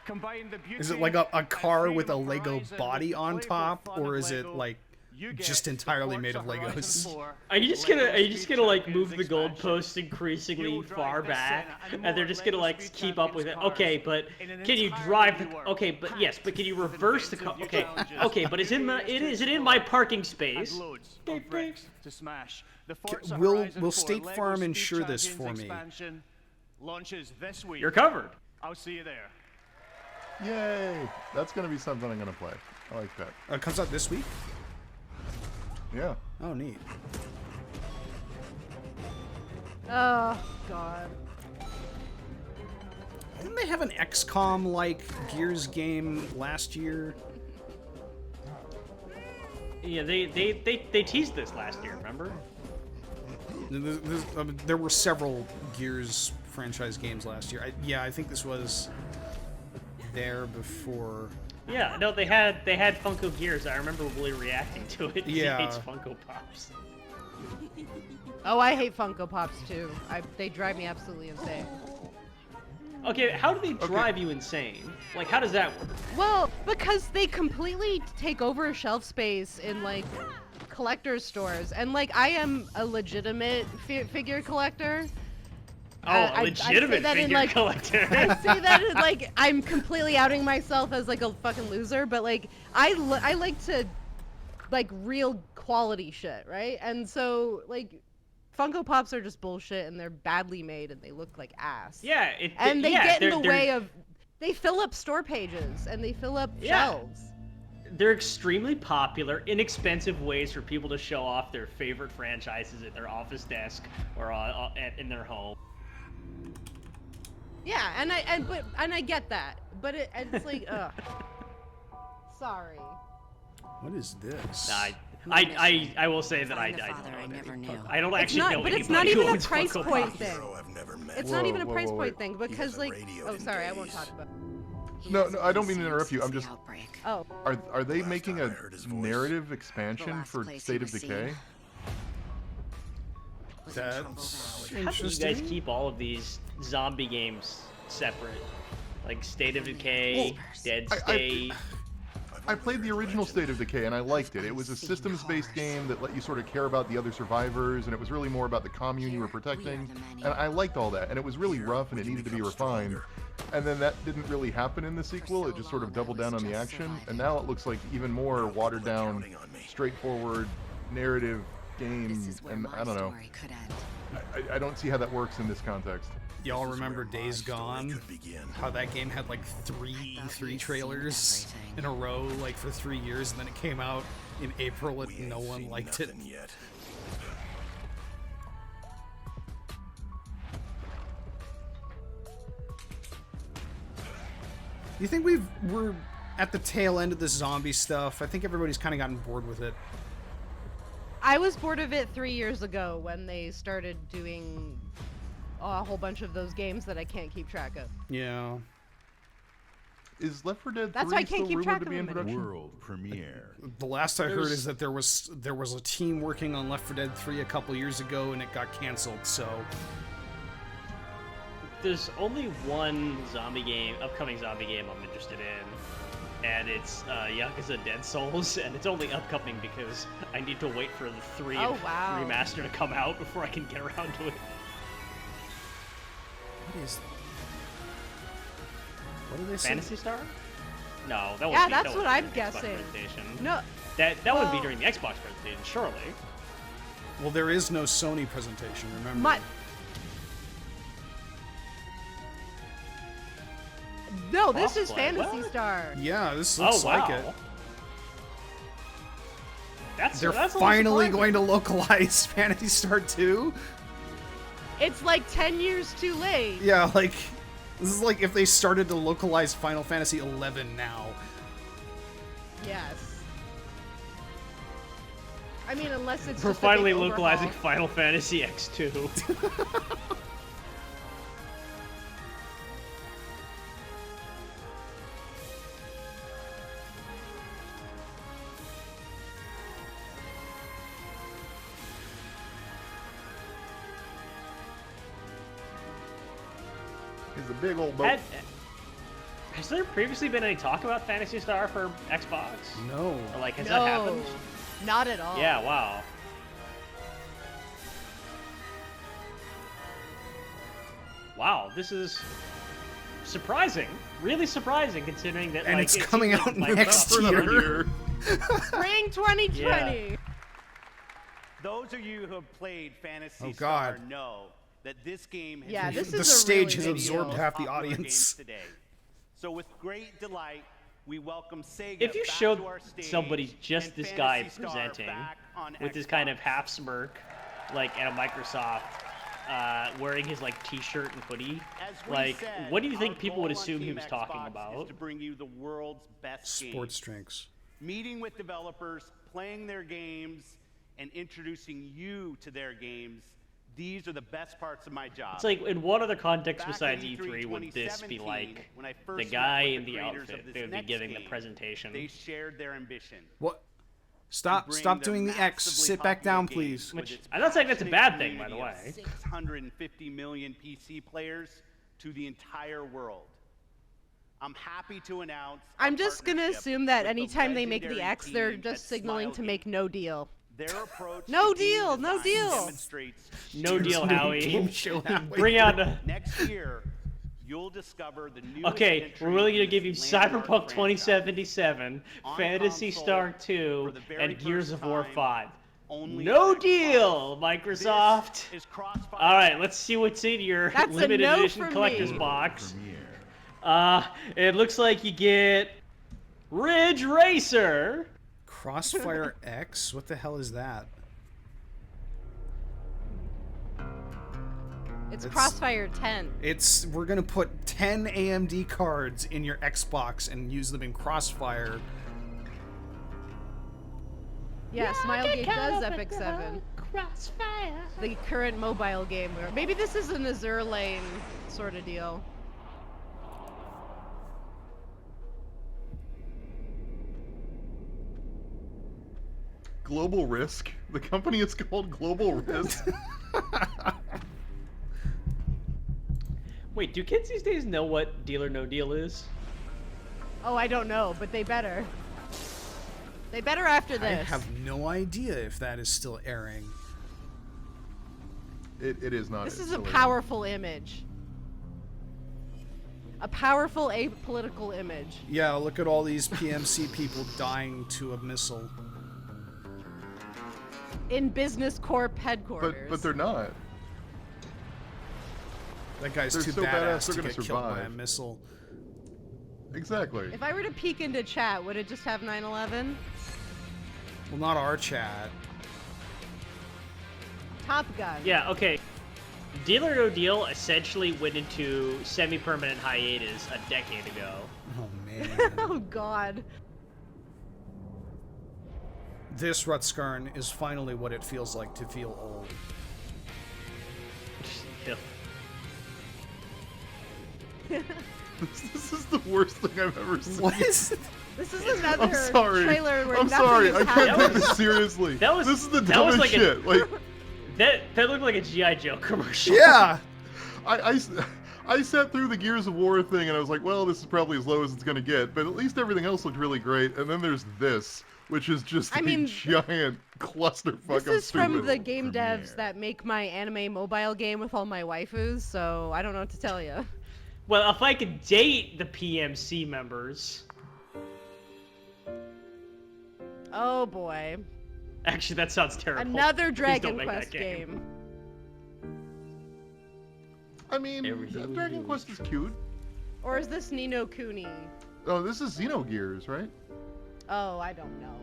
Combine the beauty Is it like a and car freedom with a of Lego Horizon body with the on playful top, fun or of is it Lego. like You just get entirely the made of Forza Horizon Legos? 4 Are you just Lego gonna Speed like Champions move the expansion. goalposts increasingly You will drive far this back, Senna and and they're more just gonna Lego like Speed keep up with it? Champions Okay, cars but in an can you entirely drive the? new world, Okay, but yes, but can you packed reverse the? with inventive new Okay, challenges, okay, but is it in my parking space? and loads of bricks to smash. The Forza Will Horizon 4 State Lego Farm Speed insure this Champions for me? expansion launches this week. You're covered. I'll see you there. Yay! That's gonna be something I'm gonna play. I like that. It comes out this week. Yeah. Oh, neat. Oh God. Didn't they have an XCOM-like Gears game last year? Yeah, they teased this last year. Remember? There were several Gears franchise games last year. I think this was there before. Yeah, no, they had Funko Gears. I remember Willie reacting to it. 'Cause Yeah. He hates Funko Pops. Oh, I hate Funko Pops too. They drive me absolutely insane. Okay, how do they drive you insane? Like, how does that work? Well, because they completely take over shelf space in like collector's stores, and like I am a legitimate figure collector. Oh, a legitimate figure collector. I say that in, like I'm completely outing myself as like a fucking loser, but like I like to like real quality shit, right? And so like Funko Pops are just bullshit, and they're badly made, and they look like ass. Yeah, and they yeah, get in the they're- way of. They fill up store pages, and they fill up shelves. They're extremely popular, inexpensive ways for people to show off their favorite franchises at their office desk or in their home. Yeah, and I get that, but it's like, ugh. Sorry. What is this? I will say that I don't actually know but anybody it's not who even a owns price Funko point Pops. thing. It's not even a price point thing because like, oh sorry, I won't talk about. No, I don't mean to interrupt you. I'm just. Oh. Are they making a narrative expansion for State of Decay? That's How do you guys keep all of these zombie games separate? Like State of Decay, Dead State. I played the original State of Decay and I liked it. It was a systems-based game that let you sort of care about the other survivors, and it was really more about the commune you were protecting. And I liked all that, and it was really rough and it needed to be refined. And then that didn't really happen in the sequel. It just sort of doubled down on the action, and now it looks like even more watered down, straightforward narrative game, and I don't know. I don't see how that works in this context. Y'all remember Days Gone? How that game had like three trailers in a row, like for 3 years, and then it came out in April and no one liked it. You think we're at the tail end of this zombie stuff? I think everybody's kind of gotten bored with it. I was bored of it 3 years ago when they started doing a whole bunch of those games that I can't keep track of. Yeah. Is Left 4 Dead 3 That's why I can't still keep rumored track to of be in them production? World premiere. The last I heard is that there was a team working on Left 4 Dead 3 a couple years ago and it got canceled, so... There's only one upcoming zombie game I'm interested in, and it's Yakuza Dead Souls, and it's only upcoming because I need to wait for the 3 remaster to come out before I can get around to it. What is... What did they say? Phantasy Star? No, that Yeah, would be that's what I'm guessing. No, that would be during the Xbox presentation, surely. Well, there is no Sony presentation, remember? No, this is Crossplay. Phantasy What? Star. Yeah, this looks like it. They're that's finally going to localize Phantasy Star 2? It's like 10 years too late. Yeah, like... This is like if they started to localize Final Fantasy 11 now. Yes. I mean, unless it's We're just a big finally overhaul. localizing Final Fantasy X2. It's a big old boat. Has there previously been any talk about Phantasy Star for Xbox? No. Or like, has that happened? Not at all. Yeah, wow. Wow, this is surprising. Really surprising, considering that. And like, it's it coming seems out like next Microsoft- year. Spring 2020. Yeah. Those of you who have played Phantasy Oh, Star God. know that this game has Yeah, been this The is a stage really has big absorbed deal. half the popular games audience. today. So with great delight, we welcome Sega If you back showed to our stage somebody just and this guy Phantasy Star presenting back on with this Xbox. kind of half smirk, like at a Microsoft, wearing his like T-shirt and hoodie, As we like said, what do you our think people would goal on assume he Team was talking Xbox is about? to bring you the world's best Sports games. drinks. Meeting with developers, playing their games, and introducing you to their games. These are the best parts of my job. It's like in what other context Back besides in E3 would this be 2017, like when I the first guy met in with the creators outfit of this that would be next giving the game, presentation? They shared their ambition. What? Stop bring stop their doing the X. massively Sit back popular down, game please. with its I'm not saying that's a passionate bad thing, by the community of way. 650 million PC players to the entire world. I'm happy to announce. I'm just gonna partnership assume that with the anytime they make the legendary X, they're team just at signaling to Smilegate. make no deal. Their approach No to game deal, no design deal. demonstrates No deal, New Howie. game show, Howie. Bring out. Next year, you'll discover the new. Okay, we're really gonna give you Cyberpunk 2077, On Phantasy console Star for 2, the very and Gears first of War time, 5. only No on deal, Microsoft. This is Crossfire. All right, let's see what's in your That's a limited no edition from collector's me. box. It looks like you get Ridge Racer. Crossfire X? What the hell is that? It's Crossfire 10. We're gonna put 10 AMD cards in your Xbox and use them in Crossfire. Yeah, Smilegate does Epic 7. Crossfire. The current mobile game. Maybe this is an Azure Lane sort of deal. Global Risk? The company is called Global Risk? Wait, do kids these days know what Deal or No Deal is? Oh, I don't know, but they better. They better after I this. have no idea if that is still airing. It is not. This is a still airing. powerful image. A powerful apolitical image. Yeah, look at all these PMC people dying to a missile. In Business Corp headquarters. But they're not. That guy's They're too so badass they're to gonna get killed by a survive. missile. Exactly. If I were to peek into chat, would it just have 9/11? Well, not our chat. Top Gun. Yeah, okay. Deal or No Deal essentially went into semi-permanent hiatus a decade ago. Oh, man. Oh, God. This Rutskarn is finally what it feels like to feel old. This is the worst thing I've ever seen. What is it? This is another I'm sorry. trailer where I'm nothing sorry. is I can't happening. take this seriously. That was- this is the that was dumbest like a- shit. Like, That looked like a G.I. Joe commercial. Yeah. I sat through the Gears of War thing and I was like, well, this is probably as low as it's gonna get, but at least everything else looked really great. And then there's this, which is just I mean, giant clusterfuck This of is from stupid. the game devs that make my anime mobile game with all my waifus, so I don't know what to tell you. Well, if I could date the PMC members... Oh boy. Actually, that sounds terrible. Another Please Dragon don't make Quest that game. I mean, Dragon Quest is cute. Or is this Nino Kuni? Oh, this is Xenogears, right? Oh, I don't know.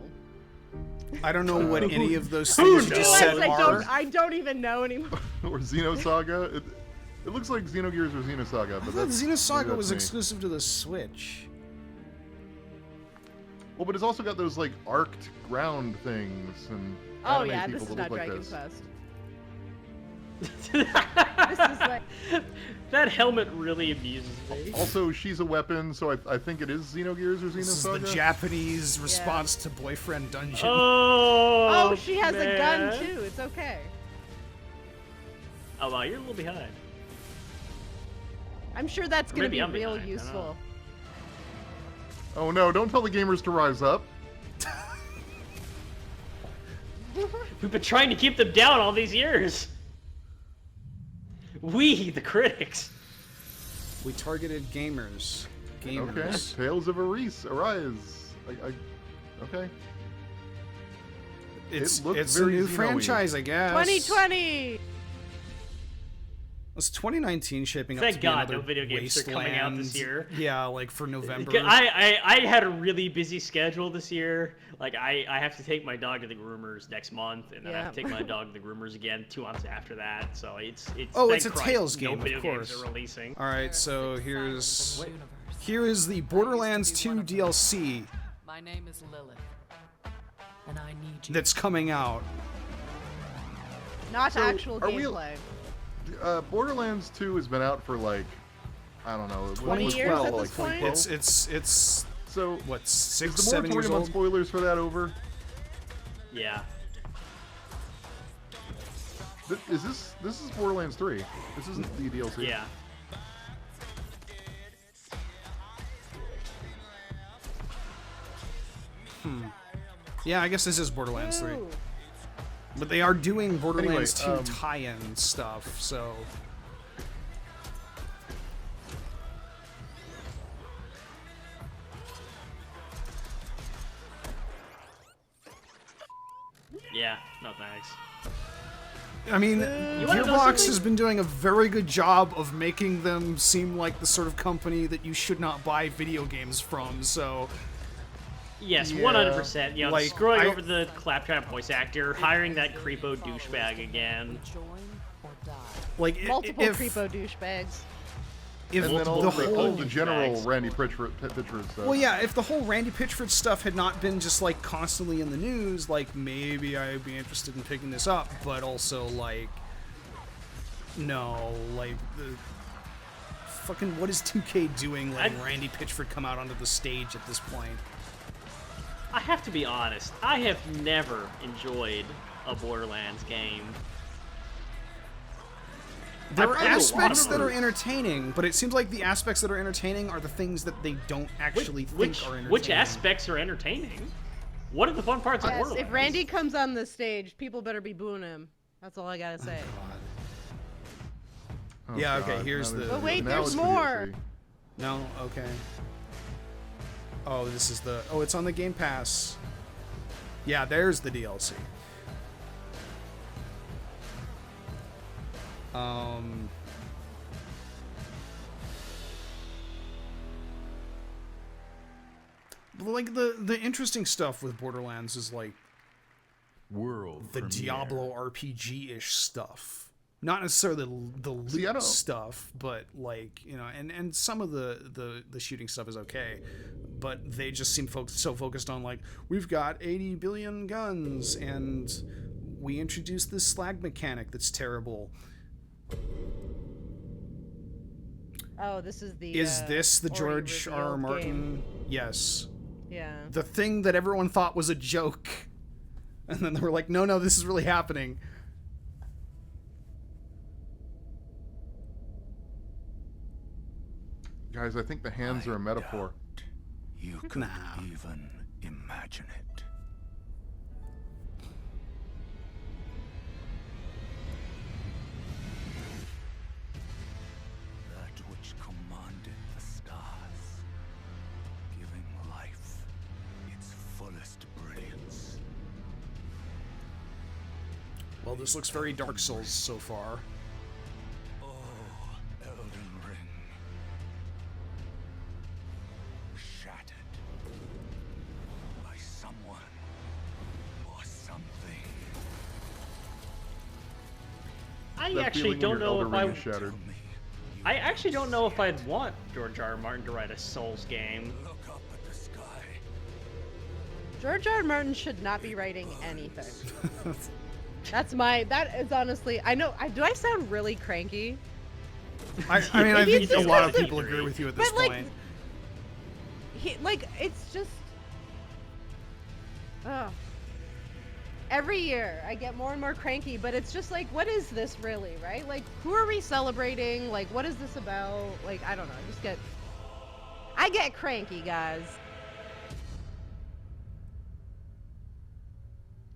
I don't know what any of those Who things you just knows? said are. I don't even know anymore. Or Xenosaga. It looks like Xenogears or Xenosaga, I but thought that's Xenosaga maybe was that's me. exclusive to the Switch. Well, but it's also got those like arced ground things and Oh anime yeah, people this is that not look like Dragon this. Quest. This is like That helmet really amuses me. Also, she's a weapon, so I think it is Xenogears or This is Xenosaga. the Japanese response to Boyfriend Dungeon. Oh, Oh, she has a gun man. too. It's okay. Oh wow, you're a little behind. I'm sure that's Or gonna maybe be I'm real behind, I don't know. useful. Oh no! Don't tell the gamers to rise up. We've been trying to keep them down all these years. We, the critics. We targeted gamers. Gamers. Okay. Tales of Arise. Okay. It's It looked it's a very new Xeno-y. franchise, I guess. 2020. Was 2019 shaping up Thank to be God another no video games are coming out this wasteland? year. Yeah, like for November. I had a really busy schedule this year. Like I have to take my dog to the groomers next month, and then I have to take my dog to the groomers again 2 months after that. So it's Oh, thank it's a Christ, Tales no game, video of games course. are releasing. All right, so here is the Borderlands 2 DLC My name is Lilith, and I need you. that's coming out. Not So, actual are we- gameplay. Borderlands 2 has been out for like, I don't know, 20 years 2012, at like this point? 2012. It's So what, is 6, the 7 years moratorium on old? spoilers for that over? Yeah. Is this is Borderlands 3? This isn't the DLC. Yeah. Yeah, I guess this is Borderlands 3. But they are doing Borderlands Anyway, 2 tie-in stuff, so... Yeah. No thanks. I mean, You wanna know Gearbox something? has been doing a very good job of making them seem like the sort of company that you should not buy video games from, so... Yes, Yeah. 100%. You know, Like, screwing I- over the claptrap voice actor, hiring that creepo douchebag again. Like, Multiple if, creepo douchebags. if And then the all the whole... general Randy Pitchford stuff. Well, yeah, if the whole Randy Pitchford stuff had not been just, like, constantly in the news, like, maybe I'd be interested in picking this up, but also, like... No, like, the... Fucking, what is 2K doing letting Randy Pitchford come out onto the stage at this point? I have to be honest, I have never enjoyed a Borderlands game. There I've are played a lot aspects of that are them. entertaining, but it seems like the aspects that are entertaining are the things that they don't actually think are entertaining. Which aspects are entertaining? What are the fun parts of Yes, Borderlands? if Randy comes on the stage, people better be booing him. That's all I gotta say. Oh, Yeah, God. okay, here's Now the... But wait, now there's it's the more! DLC. No? Okay. Oh, this is the... Oh, it's on the Game Pass. Yeah, there's the DLC. Like, the interesting stuff with Borderlands is, like, World the premiere. Diablo RPG-ish stuff. Not necessarily the loot stuff, but, like, you know, and some of the shooting stuff is okay, but they just seem so focused on, like, we've got 80 billion guns, and we introduced this slag mechanic that's terrible. Oh, this is the. Is this the already George R. R. revealed Martin? game. Yes. Yeah. The thing that everyone thought was a joke. And then they were like, no, this is really happening. Guys, I think the hands are a metaphor. You could even imagine it. That which commanded the stars, giving life its fullest brilliance. Well, this looks very Dark Souls so far. Oh, Elden Ring. Shattered by someone or something. I That actually feeling when don't your know Elden if Ring is shattered. I actually don't know if I'd want George R. R. Martin to write a Souls game. Look up at the sky. George R. R. Martin should not be writing anything. That is honestly, I know, do I sound really cranky? I mean, I think a lot of people agree with you at this But, point. It's just, ugh. Every year I get more and more cranky, but it's just like, what is this really, right? Like, who are we celebrating? Like, what is this about? Like, I don't know, I get cranky, guys.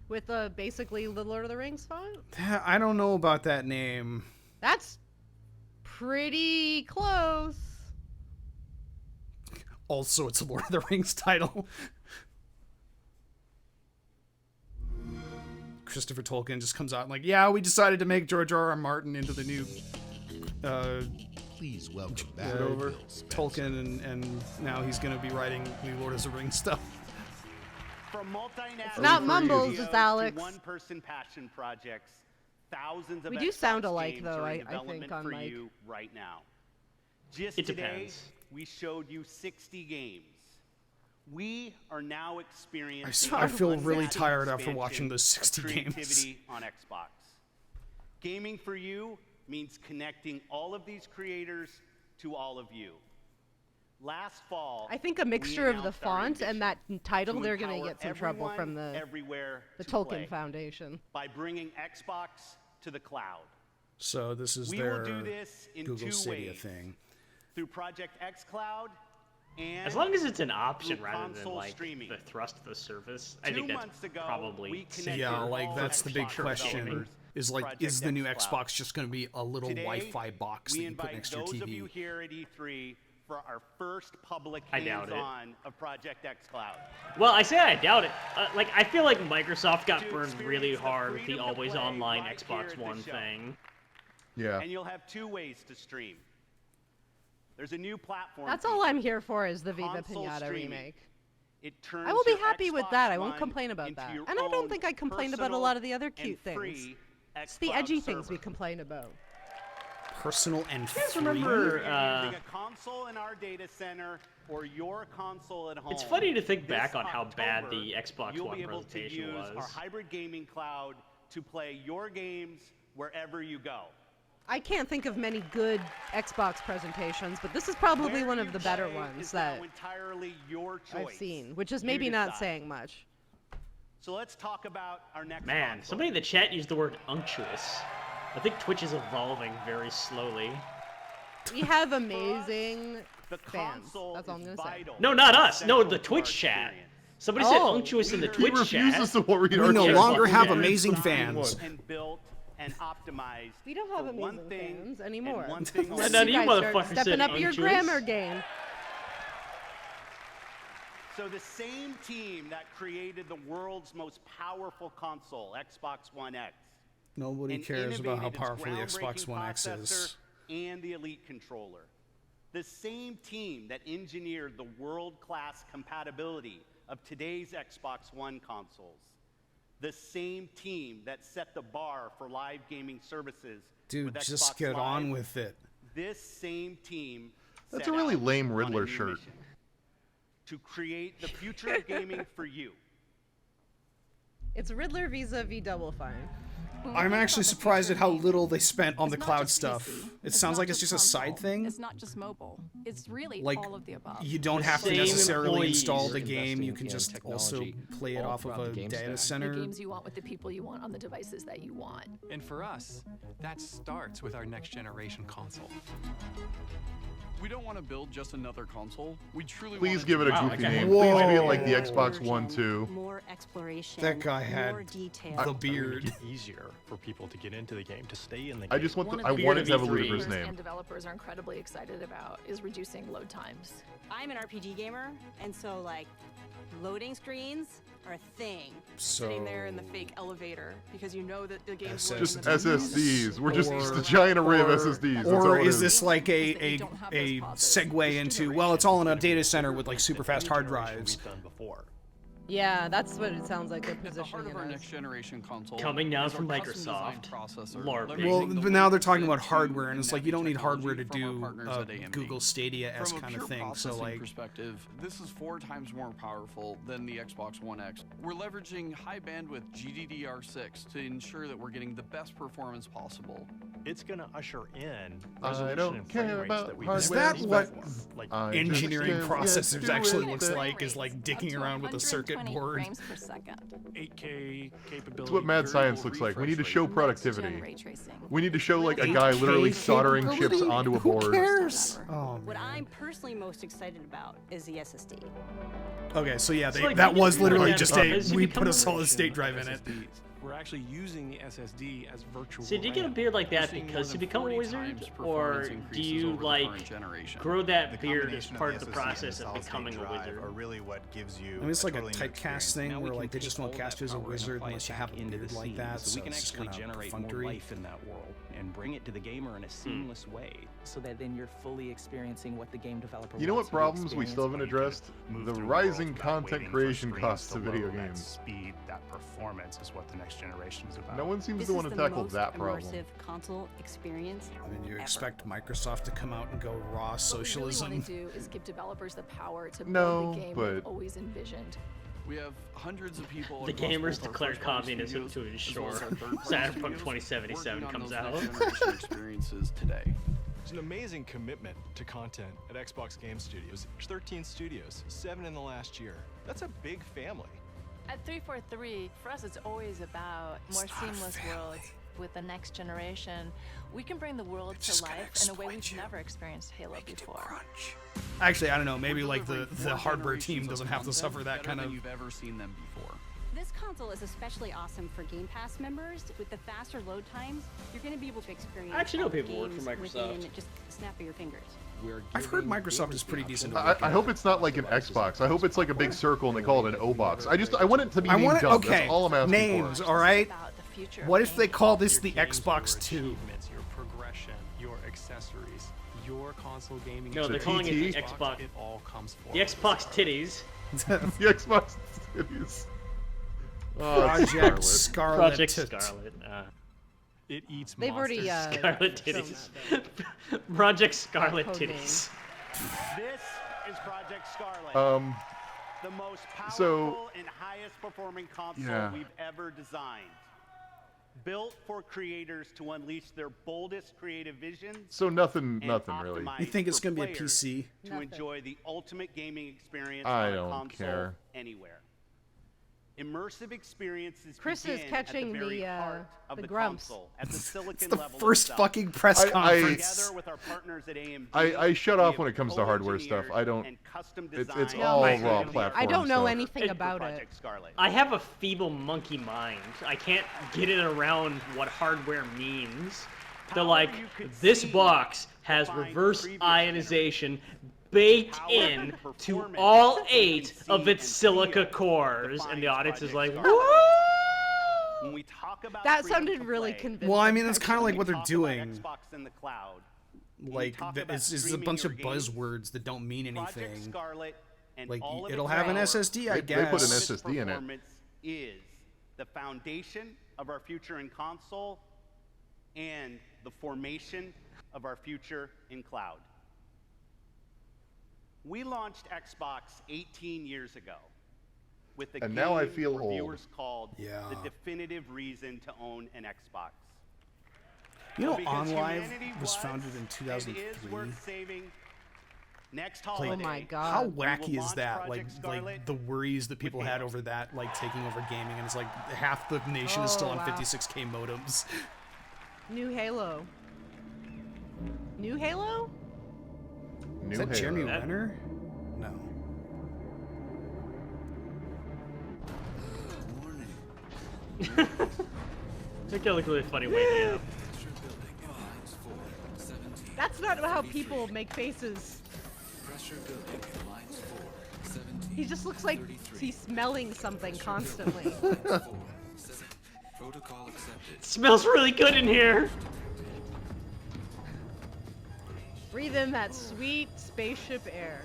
With basically the Lord of the Rings font? I don't know about that name. That's pretty close. Also, it's a Lord of the Rings title. Christopher Tolkien just comes out and like, yeah, we decided to make George R. R. Martin into the new Please welcome back over Tolkien, and now he's going to be writing new Lord of the Rings stuff. From multinational It's not Mumbles, it's Alex. One-person passion projects, thousands of We do Xbox sound alike, games though, are in I think, development on for mic. you right now. Just It today, depends. we showed you 60 games. We are now experiencing. I feel really massive tired after expansion watching those 60 of games. creativity on Xbox. Gaming for you means connecting all of these creators to all of you. Last fall, I think a mixture we of the announced our font and that title, to they're going to empower get some trouble everyone, from the everywhere to Tolkien play Foundation. by bringing Xbox to the cloud. So this is We their will do this in Google two Stadia ways. thing. Through Project xCloud and As long as it's an option through rather than console like streaming. the thrust of the service, I 2 think that's months ago, probably we safe. connected Yeah, like all that's the big Xbox question. developers Is like, Project is the new xCloud. Xbox just going to be a little Today, Wi-Fi box that we you put invite next to your those of you TV? here at E3 for our first public I doubt it. hands-on of Project xCloud. Well, I say I doubt it. Like, I feel like Microsoft got To burned really experience the hard with the freedom to always play online right here Xbox at the One show. thing. Yeah. And you'll have 2 ways to stream. There's a new platform. That's all I'm here for is the Viva Console Pinata streaming. remake. It turns I will be your happy with Xbox that. I won't One complain about into that. your And I don't own think I complained about a personal lot of the other and cute things. free It's the xCloud edgy server. things we complain about. Personal and You guys free. remember? Whether you're using a console in our data center or your console at home. It's funny to think this back on how bad October, the Xbox you'll One be able to presentation use was. our hybrid gaming cloud to play your games wherever you go. I can't think of many good Xbox presentations, but this is probably Where one you of the better play ones is that now entirely your choice. I've seen, which is You maybe not decide. saying much. So let's talk about our next Man, console. somebody in the chat used the word unctuous. I think Twitch is evolving very slowly. We have amazing The fans. console That's all I'm is going to say. vital No, not us. No, central the to Twitch our chat. experience. Somebody said unctuous in the Twitch chat. refuses to read We our no chat. longer have We're amazing designed fans. And built and optimized. We don't have for one amazing thing fans and anymore. one thing None only. of you guys start motherfuckers stepping said up your unctuous. grammar game. So the same team that created the world's most powerful console, Xbox One X, Nobody and cares about how innovated its powerful the Xbox groundbreaking One X is. processor and the Elite controller. The same team that engineered the world-class compatibility of today's Xbox One consoles. The same team that set the bar for live gaming services. Dude, with just Xbox get on Live. with it. This same team. That's set a really out lame on a Riddler new shirt. mission to create the future of gaming for you. It's Riddler vis-a-vis Double Fine. I'm actually surprised at how little they spent on the It's not cloud just stuff. PC. It sounds not like it's just a side console. thing. It's not just mobile. It's really Like, all of the above. you don't have to same necessarily employees install are the game. You investing can in just also technology play it all off of throughout a the game data stack. center. The games you want with the people you want on the devices that you want. And for us, that starts with our next generation console. We don't want to build just another console. We truly Please want give it a Wow, goofy okay. name. Please be it Whoa. like the Xbox One 2. More exploration. That guy more had detail. the beard. Make it easier for people to get into the game, to stay in the game. I just want One I of the want it to have a E3 ludicrous Gamers name. and developers are incredibly excited about is reducing load times. I'm an RPG gamer, and so like loading screens are a thing. Sitting there in the So- fake elevator because you know that the game's Just working in the SSDs. We're just Or- a giant array of or- SSDs. That's Or all it is this like Is that you a don't have those pauses. segue into, well, it's all in a data center with like super fast hard drives? We've done before. Yeah, that's what it sounds like they're At the heart positioning of our it next as. generation console Coming down is our from custom-designed Microsoft. processor, Lord, leveraging Well, the but now they're latest talking about CPU hardware, and and it's like you don't need technology hardware to from our do partners a at AMD. Google Stadia-esque From a kind pure of thing. So processing like, perspective, this is 4 times more powerful than the Xbox One X. We're leveraging high bandwidth GDDR6 to ensure that we're getting the best performance possible. It's going to usher in I resolution don't and frame care rates about that we've hardware. is never that seen what before. Like, I engineering just processors can't actually do looks it. like? Is like dicking around with a circuit 120 board. frames per second. 8K capability. That's what mad science variable looks like. We need to refresh show rate. productivity. Next-gen ray tracing. We need to show like a 8K guy literally soldering chips capability? onto a Who board. cares? Oh, What man. I'm personally most excited about is the SSD. Okay, so yeah, So, like, that we was just literally look just at a it, we you put a become solid state drive in it. SSDs. We're actually using the SSD as virtual So do you get a RAM. beard like We're that seeing because more you than become a 40 wizard, times or performance do increases you over the like current generation. grow that The beard as combination part of the the SSD and process of solid-state becoming a drive wizard? Are really what gives you. I mean, it's like totally a new typecast experience. thing Now we where can like they take just won't all cast that you as a power and wizard apply it unless you back have a into the beard like scene, that. so So we can it's just actually kind of generate more perfunctory. life in that world and bring it to the gamer in a seamless way. So that then you're fully experiencing what the game developer You know what wants you to problems we still haven't experience. addressed? The rising content creation costs of video That games. speed, that performance is what the next generation is about. No one seems This to is want to the tackle most that problem. immersive console experience. I mean, you ever. expect Microsoft to come out and go raw What socialism? we really want to do is give developers the power to No, build the game but- they've always envisioned. We have hundreds of people. The across gamers both our declared first-party communism studios to as well as ensure our third-party Cyberpunk studios 2077 working on comes those out. next-generation experiences today. There's an amazing commitment to content at Xbox Game Studios. 13 studios, 7 in the last year. That's a big family. At 343, for us, it's always about more seamless worlds with the next generation. We can bring the world to life in a way we've never experienced Halo before. Actually, I don't know. Maybe like the hardware team doesn't have to suffer that kind of. You've ever seen them before. This console is especially awesome for Game Pass members. With the faster load times, you're going to be able to experience I actually know all the people who work for games Microsoft. within just the snap of your fingers. I've heard Microsoft is pretty decent. I hope it's not like an Xbox. I hope it's like a big circle and they call it an O box. I want it to be I named want it. dumb. Okay, That's all I'm asking names. for. All right. future. What if they call this the Xbox 2? Achievements, your progression, your accessories, your console gaming. No, they're calling it the Xbox. It all comes The Xbox titties. The Xbox titties. Oh, Project Scarlett. Scarlett. Project Tit. Scarlet. It eats They've already Scarlet shown titties. that, Project Scarlet Code name. titties. This is Project Scarlett. The most powerful so- and highest performing console Yeah. we've ever designed. Built for creators to unleash their boldest creative visions. So nothing and really. optimize You think it's for gonna be a players PC? To enjoy the ultimate gaming experience I on a don't console care. anywhere. Immersive experiences Chris is begin catching at the very the, heart of the the grumps. console, at the silicon It's the level first itself. fucking press conference. Together with our partners at AMD, I shut we off have when it comes to hardware stuff. I don't. and custom It's designed all No, raw I platform don't know stuff. anything about it. Project Scarlett. I have a feeble monkey mind. I can't get it around what hardware means. They're like, this box has reverse ionization baked in to all 8 of its silica cores, and the audience is like, woo! When we talk about That freedom sounded to really play, convincing. Well, I mean, that's kind of like when what we they're talk doing. about Xbox in the cloud, when we Like, talk it's about a streaming bunch your of games, buzzwords that don't mean Project anything. Scarlett and Like, all of it'll its have an power, SSD, I They guess. put an its SSD in it. performance is the foundation of our future in console and the formation of our future in cloud. We launched Xbox 18 years ago with the And game now I feel old. reviewers called Yeah. the definitive reason to own an Xbox. You know, Because OnLive humanity was founded in and is 2003. worth saving. Next Like, holiday, Oh my God. how We will wacky is launch that? Project Scarlett Like the worries that people had over that, like taking over gaming, and it's like half the nation is still Oh, on wow. 56K modems. New Halo. New Halo? New Is that Jeremy Halo. Renner? No. Make it look really funny way down. That's not how people make faces. He just looks like he's smelling something constantly. Smells really good in here. Breathe in that sweet spaceship air.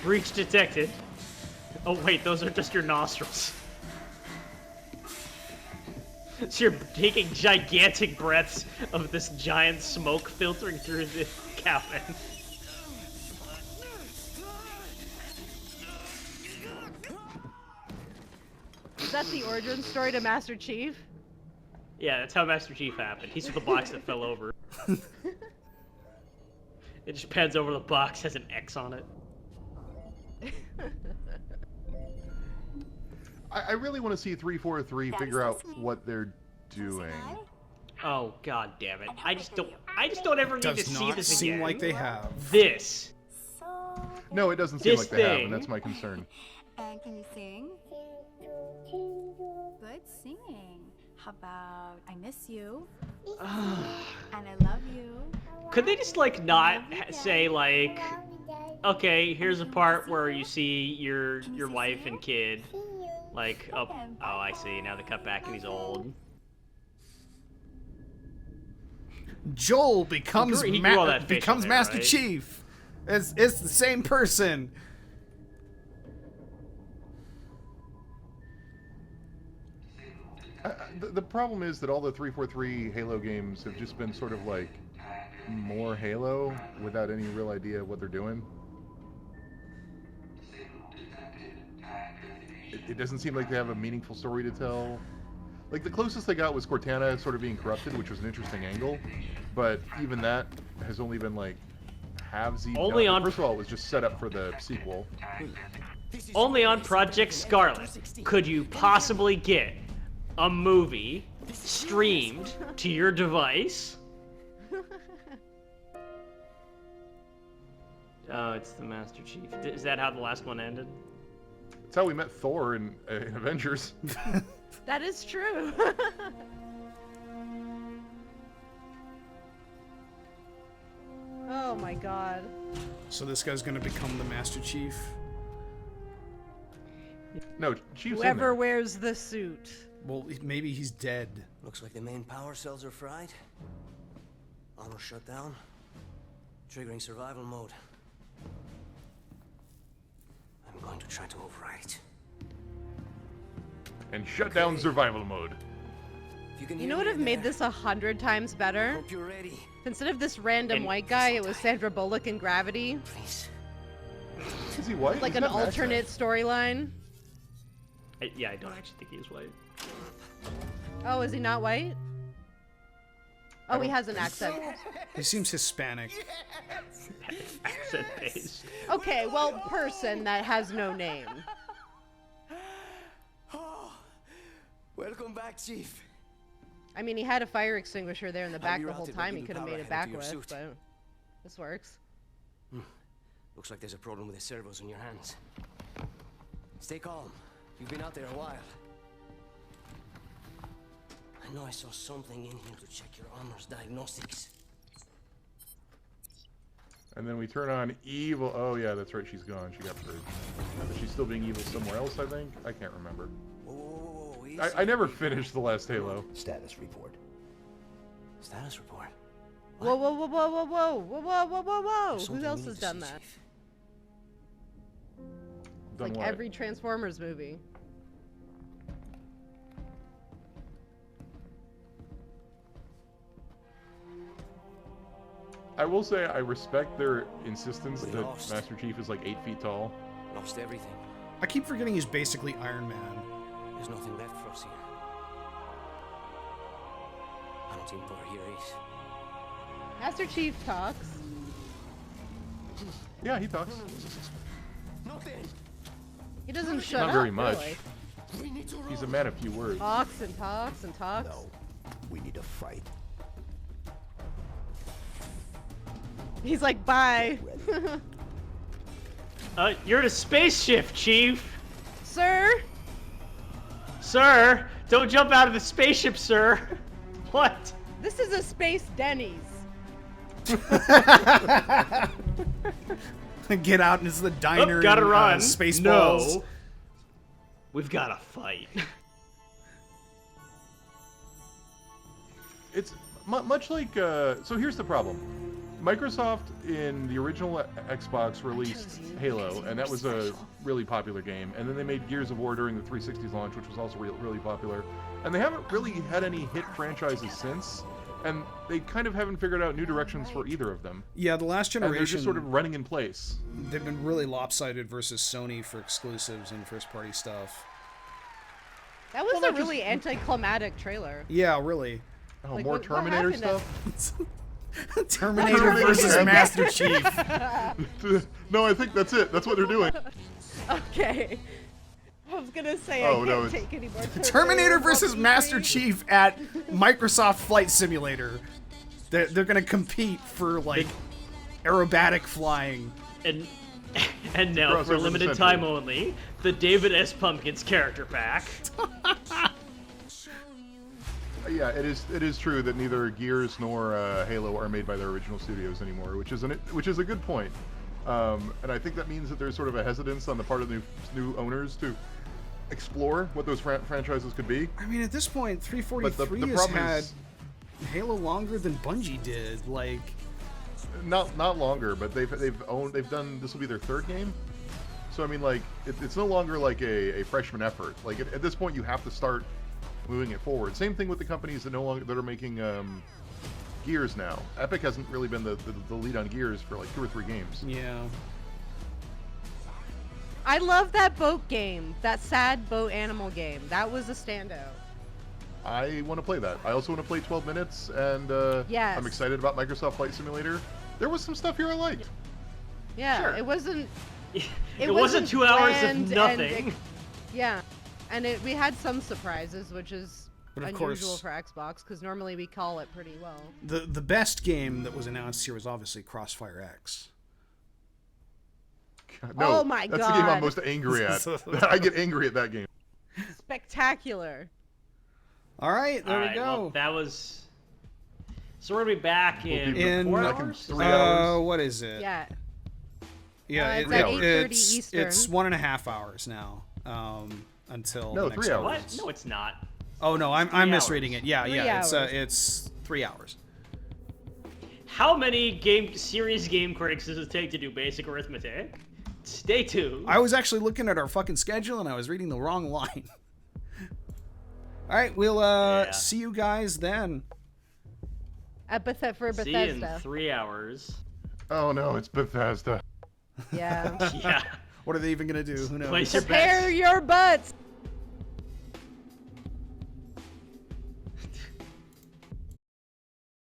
Breach detected. Oh wait, those are just your nostrils. So you're taking gigantic breaths of this giant smoke filtering through the cabin. Is that the origin story to Master Chief? Yeah, that's how Master Chief happened. He's the box that fell over. It just pans over the box, has an X on it. I really want to see 343 figure out what they're doing. Oh god damn it! I just don't ever need to Does see not this seem again. like they have. This. No, it doesn't seem This like they have, thing. and that's my concern. And can you sing? Good singing. How about I miss you? And I love you. Could they just like not say like, okay, here's a part where you see your wife and kid, like oh I see, now they cut back and he's old. Joel becomes He grew all that facial becomes hair, Master right? Chief. It's the same person. The problem is that all the 343 Halo games have just been sort of like more Halo without any real idea of what they're doing. It doesn't seem like they have a meaningful story to tell. Like, the closest they got was Cortana sort of being corrupted, which was an interesting angle, but even that has only been like halvesies. Only on- First of all, it was just set up for the sequel. Only on Project Scarlett could you possibly get a movie streamed to your device. Oh, it's the Master Chief. Is that how the last one ended? That's how we met Thor in Avengers. That is true. Oh my god. So this guy's gonna become the Master Chief. No, Chief's in Whoever there. wears the suit. Well, maybe he's dead. Looks like the main power cells are fried. Auto shut down. Triggering survival mode. I'm going to try to overwrite. And shut down survival mode. You know what would have made this 100 times better? Hope you're ready. Instead of this random white guy, it was Sandra Bullock in Gravity. Is he white? Like He's an not alternate storyline. Yeah, I don't actually think he's white. Oh, is he not white? Oh, he has an accent. He seems Hispanic. Accent based. Okay, well, person that has no name. back, Chief. I mean, he had a fire extinguisher there in the back the whole rerouted time. He the could have power made it head to back your with, suit. but this works. Looks like there's a problem with the servos in your hands. Stay calm. You've been out there a while. I know I saw something in here to check your armor's diagnostics. And then we turn on evil. Oh yeah, that's right. She's gone. She got purged. But she's still being evil somewhere else, I think. I can't remember. Whoa, easy. I never finished the last Halo. Status report. Status report. Whoa, whoa, whoa, whoa, whoa, whoa, whoa, whoa, whoa, whoa, whoa! There's Who something else we has need to done see, that? Chief. It's Done like what? every Transformers movie. I will say I respect their insistence We that lost. Master Chief is like 8 feet tall. Lost everything. I keep forgetting he's basically Iron Man. There's nothing left for us here. I don't think Thor here is. Master Chief talks. Yeah, he talks. Nothing. He doesn't shut Not up. very much. Really. He's a man of few words. Talks and talks and talks. No, we need to fight. He's like, bye. You're in a spaceship, Chief. Sir? Sir, don't jump out of the spaceship, sir. What? This is a space Denny's. Get out and it's the diner. Oh, gotta in, run. Spaceballs. No. We've gotta fight. It's much like, so here's the problem. Microsoft in the original Xbox released Halo, and that was a really popular game. And then they made Gears of War during the 360's launch, which was also really popular. And they haven't really had any hit franchises since. And they kind of haven't figured out new directions for either of them. Yeah, the last And generation. they're just sort of running in place. They've been really lopsided versus Sony for exclusives and first-party stuff. That was Well, a really anticlimactic trailer. Yeah, really. Oh, Like, more what Terminator happened stuff? Terminator versus Master Chief. No, I think that's it. That's what they're doing. Okay. I was gonna say Oh, I no, can't it's- take any more Terminator versus E3. Master Chief at Microsoft Flight Simulator. They're gonna compete for like aerobatic flying. And now, Crossover for a limited the time century. only, the David S. Pumpkins character pack. Yeah, it is true that neither Gears nor Halo are made by their original studios anymore, which is a good point. And I think that means that there's sort of a hesitance on the part of the new owners to explore what those franchises could be. I mean, at this point, But 343 the has problem had is Halo longer than Bungie did. Like, not longer, but they've done, this will be their third game. So I mean, like it's no longer like a freshman effort. Like at this point, you have to start moving it forward. Same thing with the companies that are making Gears now. Epic hasn't really been the lead on Gears for like 2 or 3 games. yeah. I love that boat game. That sad boat animal game. That was a standout. I want to play that. I also want to play 12 Minutes, and Yes. I'm excited about Microsoft Flight Simulator. There was some stuff here I liked. Yeah, Sure. it wasn't. It wasn't 2 hours bland of and nothing. yeah, and we had some surprises, which is But of unusual course- for Xbox because normally we call it pretty well. The best game that was announced here was obviously Crossfire X. No, Oh my that's the game I'm God. most angry at. I get angry at that game. Spectacular. All right, there All we right, go. well, that was. So we're gonna be back in, in 4 back in hours? 3 hours. What is it? Yeah. Yeah, it's at 8:30 Eastern. It's 1.5 hours now. Until No, the next 3 hours. What? No, it's not. Oh no, I'm 3 misreading hours. it. Yeah, 3 yeah, hours. it's 3 hours. How many serious game critics does it take to do basic arithmetic? Stay tuned. I was actually looking at our fucking schedule and I was reading the wrong line. All right, we'll see you guys then. At for See you in Bethesda. 3 hours. Oh no, it's Bethesda. Yeah. Yeah. What are they even gonna do? Who knows? Place your Prepare bets. your butts.